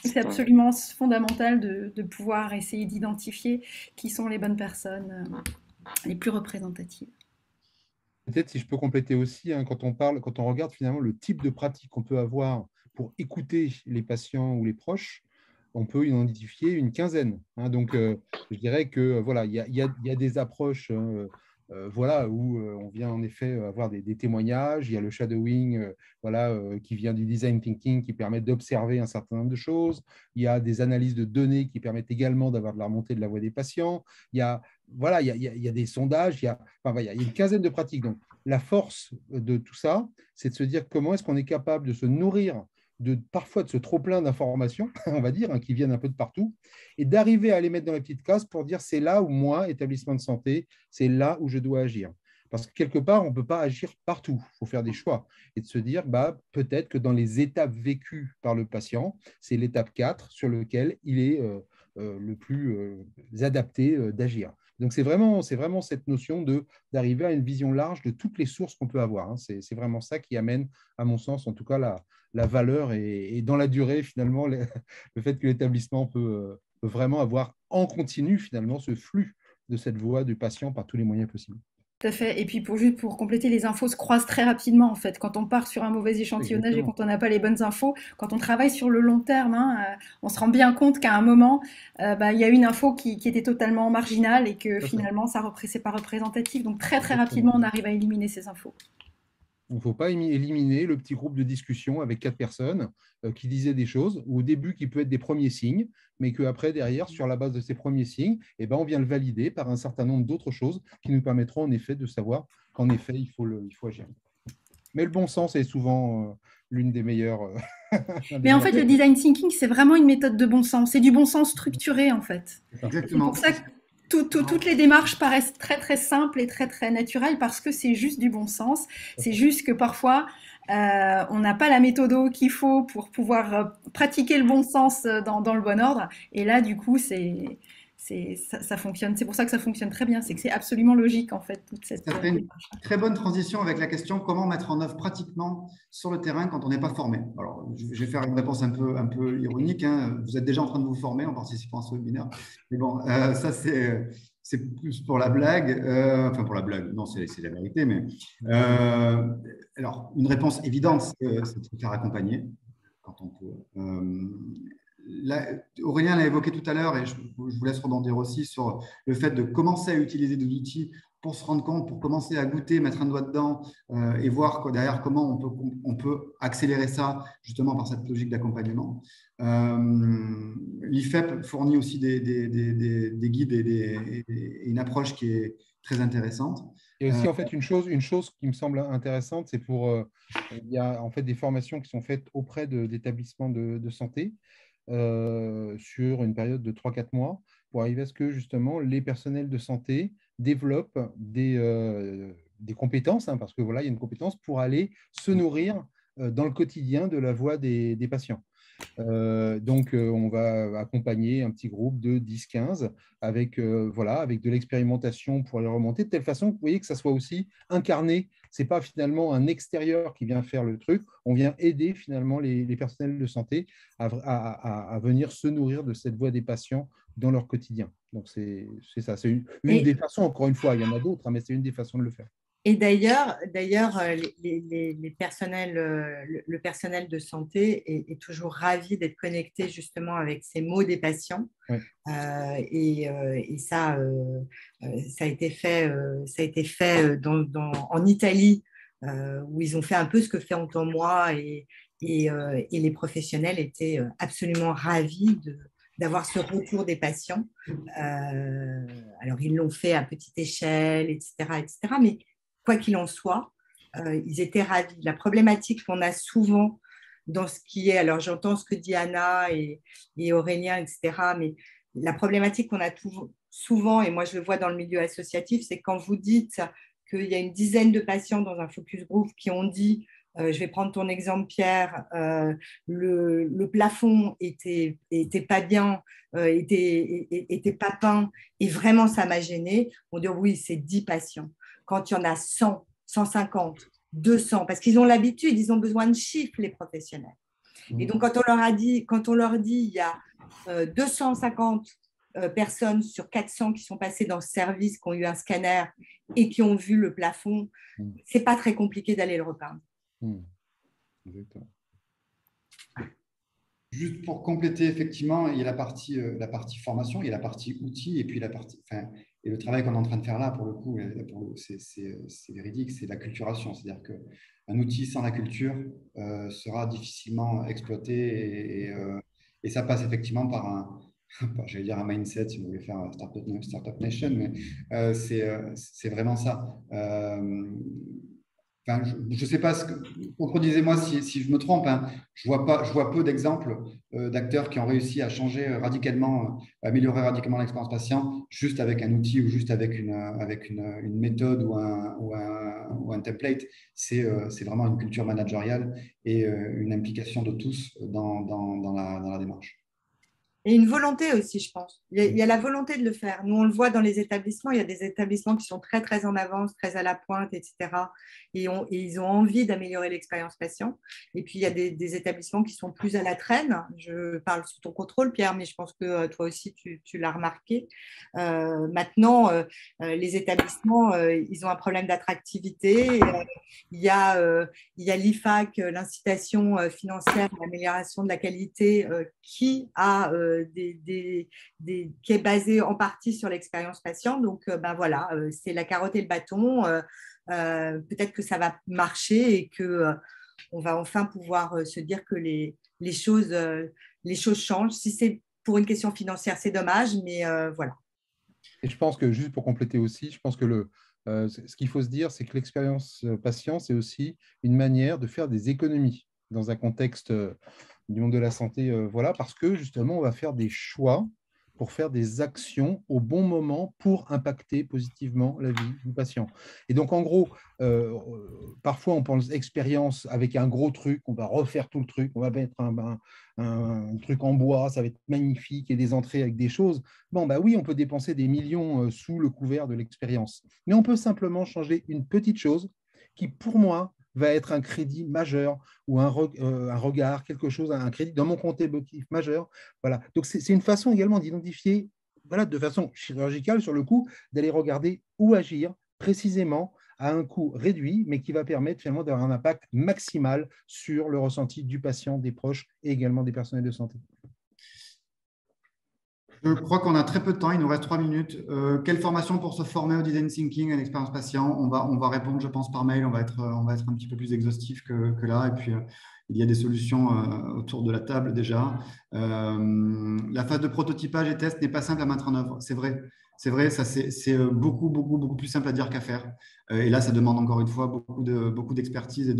C'est absolument fondamental de pouvoir essayer d'identifier qui sont les bonnes personnes les plus représentatives. Peut-être si je peux compléter aussi, hein, quand on regarde finalement le type de pratique qu'on peut avoir pour écouter les patients ou les proches, on peut identifier une quinzaine. Hein. Donc, je dirais que voilà, il y a des approches où on vient en effet avoir des témoignages. Il y a le shadowing qui vient du design thinking qui permet d'observer un certain nombre de choses. Il y a des analyses de données qui permettent également d'avoir de la remontée de la voix des patients. Il y a voilà, il y a des sondages, il y a une quinzaine de pratiques. Donc, la force de tout ça, c'est de se dire comment est-ce qu'on est capable de se nourrir parfois de ce trop-plein d'informations, on va dire, qui viennent un peu de partout, et d'arriver à les mettre dans les petites cases pour dire c'est là où moi, établissement de santé, c'est là où je dois agir. Parce que quelque part, on ne peut pas agir partout. Il faut faire des choix et de se dire peut-être que dans les étapes vécues par le patient, c'est l'étape 4 sur laquelle il est le plus adapté d'agir. Donc, c'est vraiment cette notion d'arriver à une vision large de toutes les sources qu'on peut avoir. C'est vraiment ça qui amène, à mon sens, en tout cas, la valeur et dans la durée, finalement, le fait que l'établissement peut vraiment avoir en continu, finalement, ce flux de cette voie du patient par tous les moyens possibles. Tout à fait. Et puis juste pour compléter, les infos se croisent très rapidement en fait. Quand on part sur un mauvais échantillonnage et quand on n'a pas les bonnes infos, quand on travaille sur le long terme, on se rend bien compte qu'à un moment, il y a une info qui était totalement marginale et que finalement, c'est pas représentatif. Donc très rapidement, on arrive à éliminer ces infos. Il ne faut pas éliminer le petit groupe de discussion avec 4 personnes qui disaient des choses, au début qui peut être des premiers signes, mais qu'après, derrière, sur la base de ces premiers signes, on vient le valider par un certain nombre d'autres choses qui nous permettront en effet de savoir qu'en effet, il faut agir. Mais le bon sens est souvent l'une des meilleures. Mais en fait, le design thinking, c'est vraiment une méthode de bon sens. C'est du bon sens structuré, en fait. Exactement. C'est pour ça que toutes les démarches paraissent très simples et très naturelles parce que c'est juste du bon sens. C'est juste que parfois, on n'a pas la méthode qu'il faut pour pouvoir pratiquer le bon sens dans le bon ordre. Et là, du coup, ça fonctionne. C'est pour ça que ça fonctionne très bien. C'est que c'est absolument logique, en fait, toute cette démarche. Ça fait une très bonne transition avec la question comment mettre en œuvre pratiquement sur le terrain quand on n'est pas formé. Alors, je vais faire une réponse un peu ironique. Vous êtes déjà en train de vous former en participant à ce webinaire. Mais bon, ça, c'est plus pour la blague. Enfin, pour la blague, non, c'est la vérité. Mais alors, une réponse évidente, c'est de se faire accompagner quand on peut. Aurélien l'a évoqué tout à l'heure et je vous laisse rebondir aussi sur le fait de commencer à utiliser des outils pour se rendre compte, pour commencer à goûter, mettre un doigt dedans et voir derrière comment on peut accélérer ça justement par cette logique d'accompagnement. L'IFEP fournit aussi des guides et une approche qui est très intéressante. Et aussi, en fait, une chose qui me semble intéressante, c'est il y a en fait des formations qui sont faites auprès d'établissements de santé sur une période de 3-4 mois pour arriver à ce que justement les personnels de santé développent des compétences, parce que voilà, il y a une compétence pour aller se nourrir dans le quotidien de la voix des patients. Donc, on va accompagner un petit groupe de 10-15 avec de l'expérimentation pour les remonter de telle façon que vous voyez que ça soit aussi incarné. Ce n'est pas finalement un extérieur qui vient faire le truc, on vient aider finalement les personnels de santé à venir se nourrir de cette voix des patients dans leur quotidien. Donc, c'est ça, c'est une des façons, encore une fois, il y en a d'autres, mais c'est une des façons de le faire. Et d'ailleurs, le personnel de santé est toujours ravi d'être connecté justement avec ces mots des patients. Oui. Et ça a été fait en Italie, où ils ont fait un peu ce que fait Entends-moi et les professionnels étaient absolument ravis d'avoir ce retour des patients. Alors, ils l'ont fait à petite échelle, etc. Mais quoi qu'il en soit, ils étaient ravis. La problématique qu'on a souvent dans ce qui est, alors j'entends ce que dit Anna et Aurélien, etc., mais la problématique qu'on a souvent, et moi je le vois dans le milieu associatif, c'est quand vous dites qu'il y a une dizaine de patients dans un focus group qui ont dit je vais prendre ton exemple, Pierre, le plafond était pas bien, était pas peint, et vraiment ça m'a gênée. On dit oui, c'est 10 patients. Quand il y en a 100, 150, 200, parce qu'ils ont l'habitude, ils ont besoin de chiffres, les professionnels. Et donc, quand on leur dit il y a 250 personnes sur 400 qui sont passées dans ce service, qui ont eu un scanner et qui ont vu le plafond, c'est pas très compliqué d'aller le repeindre. Exactement. Juste pour compléter, effectivement, il y a la partie formation, il y a la partie outils, et puis et le travail qu'on est en train de faire là, pour le coup, c'est véridique, c'est l'acculturation. C'est-à-dire qu'un outil sans la culture sera difficilement exploité et ça passe effectivement par j'allais dire un mindset si vous voulez faire Startup Nation, mais c'est vraiment ça. Enfin, je ne sais pas, contredisez-moi si je me trompe, hein. Je vois peu d'exemples d'acteurs qui ont réussi à changer radicalement, améliorer radicalement l'expérience patient juste avec un outil ou juste avec une méthode ou un template. C'est vraiment une culture managériale et une implication de tous dans la démarche. Et une volonté aussi, je pense. Il y a la volonté de le faire. Nous, on le voit dans les établissements. Il y a des établissements qui sont très, très en avance, très à la pointe, etc. Et ils ont envie d'améliorer l'expérience patient. Et puis, il y a des établissements qui sont plus à la traîne. Je parle sous ton contrôle, Pierre, mais je pense que toi aussi, tu l'as remarqué. Maintenant, les établissements, ils ont un problème d'attractivité. Il y a l'IFAC, l'incitation financière à l'amélioration de la qualité, qui est basée en partie sur l'expérience patient. Donc, voilà, c'est la carotte et le bâton. Peut-être que ça va marcher et que on va enfin pouvoir se dire que les choses changent. Si c'est pour une question financière, c'est dommage, mais voilà. Et je pense que, juste pour compléter aussi, je pense que ce qu'il faut se dire, c'est que l'expérience patient, c'est aussi une manière de faire des économies dans un contexte du monde de la santé, voilà, parce que justement, on va faire des choix pour faire des actions au bon moment pour impacter positivement la vie du patient. Et donc, en gros, parfois, on pense expérience avec un gros truc, on va refaire tout le truc, on va mettre un truc en bois, ça va être magnifique, et des entrées avec des choses. Bon, bah oui, on peut dépenser des millions sous le couvert de l'expérience, mais on peut simplement changer une petite chose qui, pour moi, va être un crédit majeur ou un regard, quelque chose, un crédit dans mon compte émotif majeur. Voilà. Donc, c'est une façon également d'identifier, voilà, de façon chirurgicale sur le coup, d'aller regarder où agir précisément à un coût réduit, mais qui va permettre finalement d'avoir un impact maximal sur le ressenti du patient, des proches et également des personnels de santé. Je crois qu'on a très peu de temps, il nous reste 3 minutes. Quelle formation pour se former au design thinking et à l'expérience patient? On va répondre, je pense, par mail. On va être un petit peu plus exhaustif que là. Et puis, il y a des solutions autour de la table déjà. La phase de prototypage et test n'est pas simple à mettre en œuvre. C'est vrai. C'est vrai, ça c'est beaucoup plus simple à dire qu'à faire. Et là, ça demande encore une fois beaucoup d'expertise et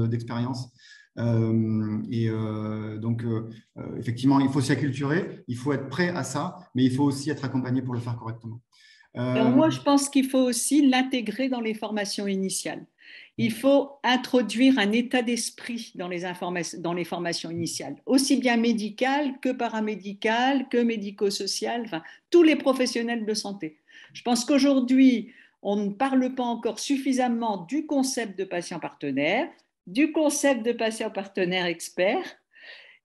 d'expérience. Donc, effectivement, il faut s'y acculturer, il faut être prêt à ça, mais il faut aussi être accompagné pour le faire correctement. Alors moi, je pense qu'il faut aussi l'intégrer dans les formations initiales. Il faut introduire un état d'esprit dans les formations initiales, aussi bien médicales que paramédicales, que médico-sociales, enfin, tous les professionnels de santé. Je pense qu'aujourd'hui, on ne parle pas encore suffisamment du concept de patient partenaire, du concept de patient partenaire expert,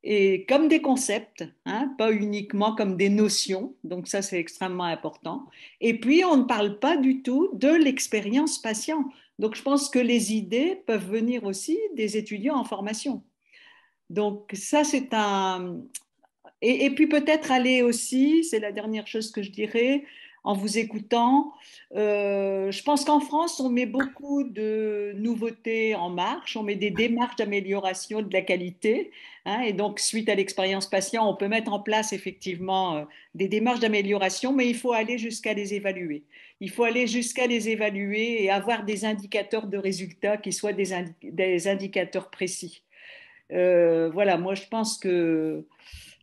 et comme des concepts, hein, pas uniquement comme des notions, donc ça c'est extrêmement important. Et puis on ne parle pas du tout de l'expérience patient. Donc je pense que les idées peuvent venir aussi des étudiants en formation. Donc ça c'est un... Et puis peut-être aller aussi, c'est la dernière chose que je dirais, en vous écoutant, je pense qu'en France, on met beaucoup de nouveautés en marche, on met des démarches d'amélioration de la qualité, hein, et donc suite à l'expérience patient, on peut mettre en place effectivement des démarches d'amélioration, mais il faut aller jusqu'à les évaluer. Il faut aller jusqu'à les évaluer et avoir des indicateurs de résultats qui soient des indicateurs précis. Voilà, moi je pense que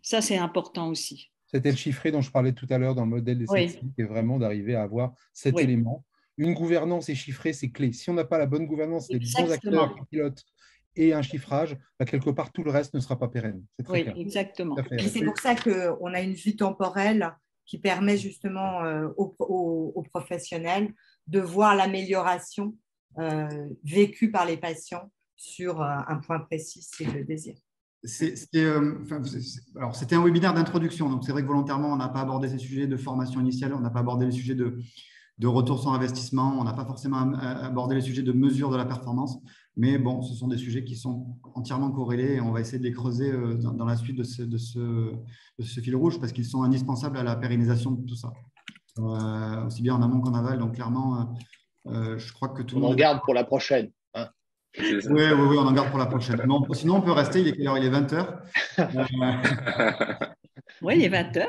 ça c'est important aussi. C'était le chiffré dont je parlais tout à l'heure dans le modèle des 7 cycles, et vraiment d'arriver à avoir cet élément. Une gouvernance et chiffrée, c'est clé. Si on n'a pas la bonne gouvernance, les bons acteurs qui pilotent et un chiffrage, bah, quelque part, tout le reste ne sera pas pérenne. C'est très clair. Exactement. Et c'est pour ça qu'on a une vue temporelle qui permet justement aux professionnels de voir l'amélioration vécue par les patients sur un point précis, c'est le désir. Alors, c'était un webinaire d'introduction, donc c'est vrai que volontairement, on n'a pas abordé ces sujets de formation initiale, on n'a pas abordé les sujets de retour sur investissement, on n'a pas forcément abordé les sujets de mesure de la performance, mais bon, ce sont des sujets qui sont entièrement corrélés et on va essayer de les creuser dans la suite de ce fil rouge parce qu'ils sont indispensables à la pérennisation de tout ça, aussi bien en amont qu'en aval. Donc clairement, je crois que tout le monde… On en garde pour la prochaine. Oui, on en garde pour la prochaine. Non, sinon, on peut rester. Il est quelle heure? Il est 20h. Oui, il est 20h.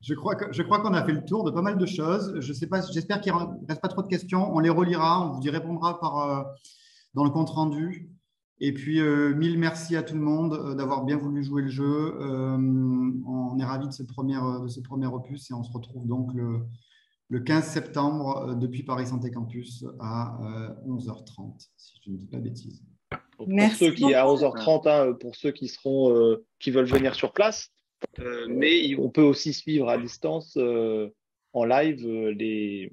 Je crois qu'on a fait le tour de pas mal de choses. Je sais pas, j'espère qu'il ne reste pas trop de questions. On les relira, on vous y répondra dans le compte rendu. Et puis, mille merci à tout le monde d'avoir bien voulu jouer le jeu. On est ravis de ce premier opus et on se retrouve donc le 15 septembre depuis Paris Santé Campus à 11h30, si je ne dis pas de bêtises. Pour ceux qui, à 11h30, hein, pour ceux qui veulent venir sur place, mais on peut aussi suivre à distance en live les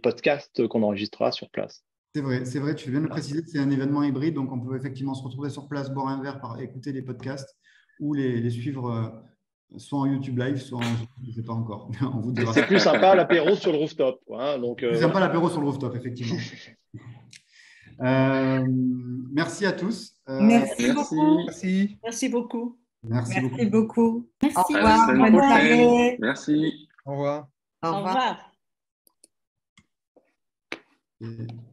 podcasts qu'on enregistrera sur place. C'est vrai, tu viens de le préciser, c'est un événement hybride, donc on peut effectivement se retrouver sur place, boire un verre, écouter les podcasts ou les suivre soit en YouTube Live, soit je ne sais pas encore. On vous dira. C'est plus sympa l'apéro sur le rooftop. Hein, donc, c'est sympa l'apéro sur le rooftop, effectivement. Merci à tous. Merci beaucoup. Merci beaucoup. Merci beaucoup. Merci. Au revoir. Bonne soirée. Merci. Au revoir. Au revoir. Au revoir.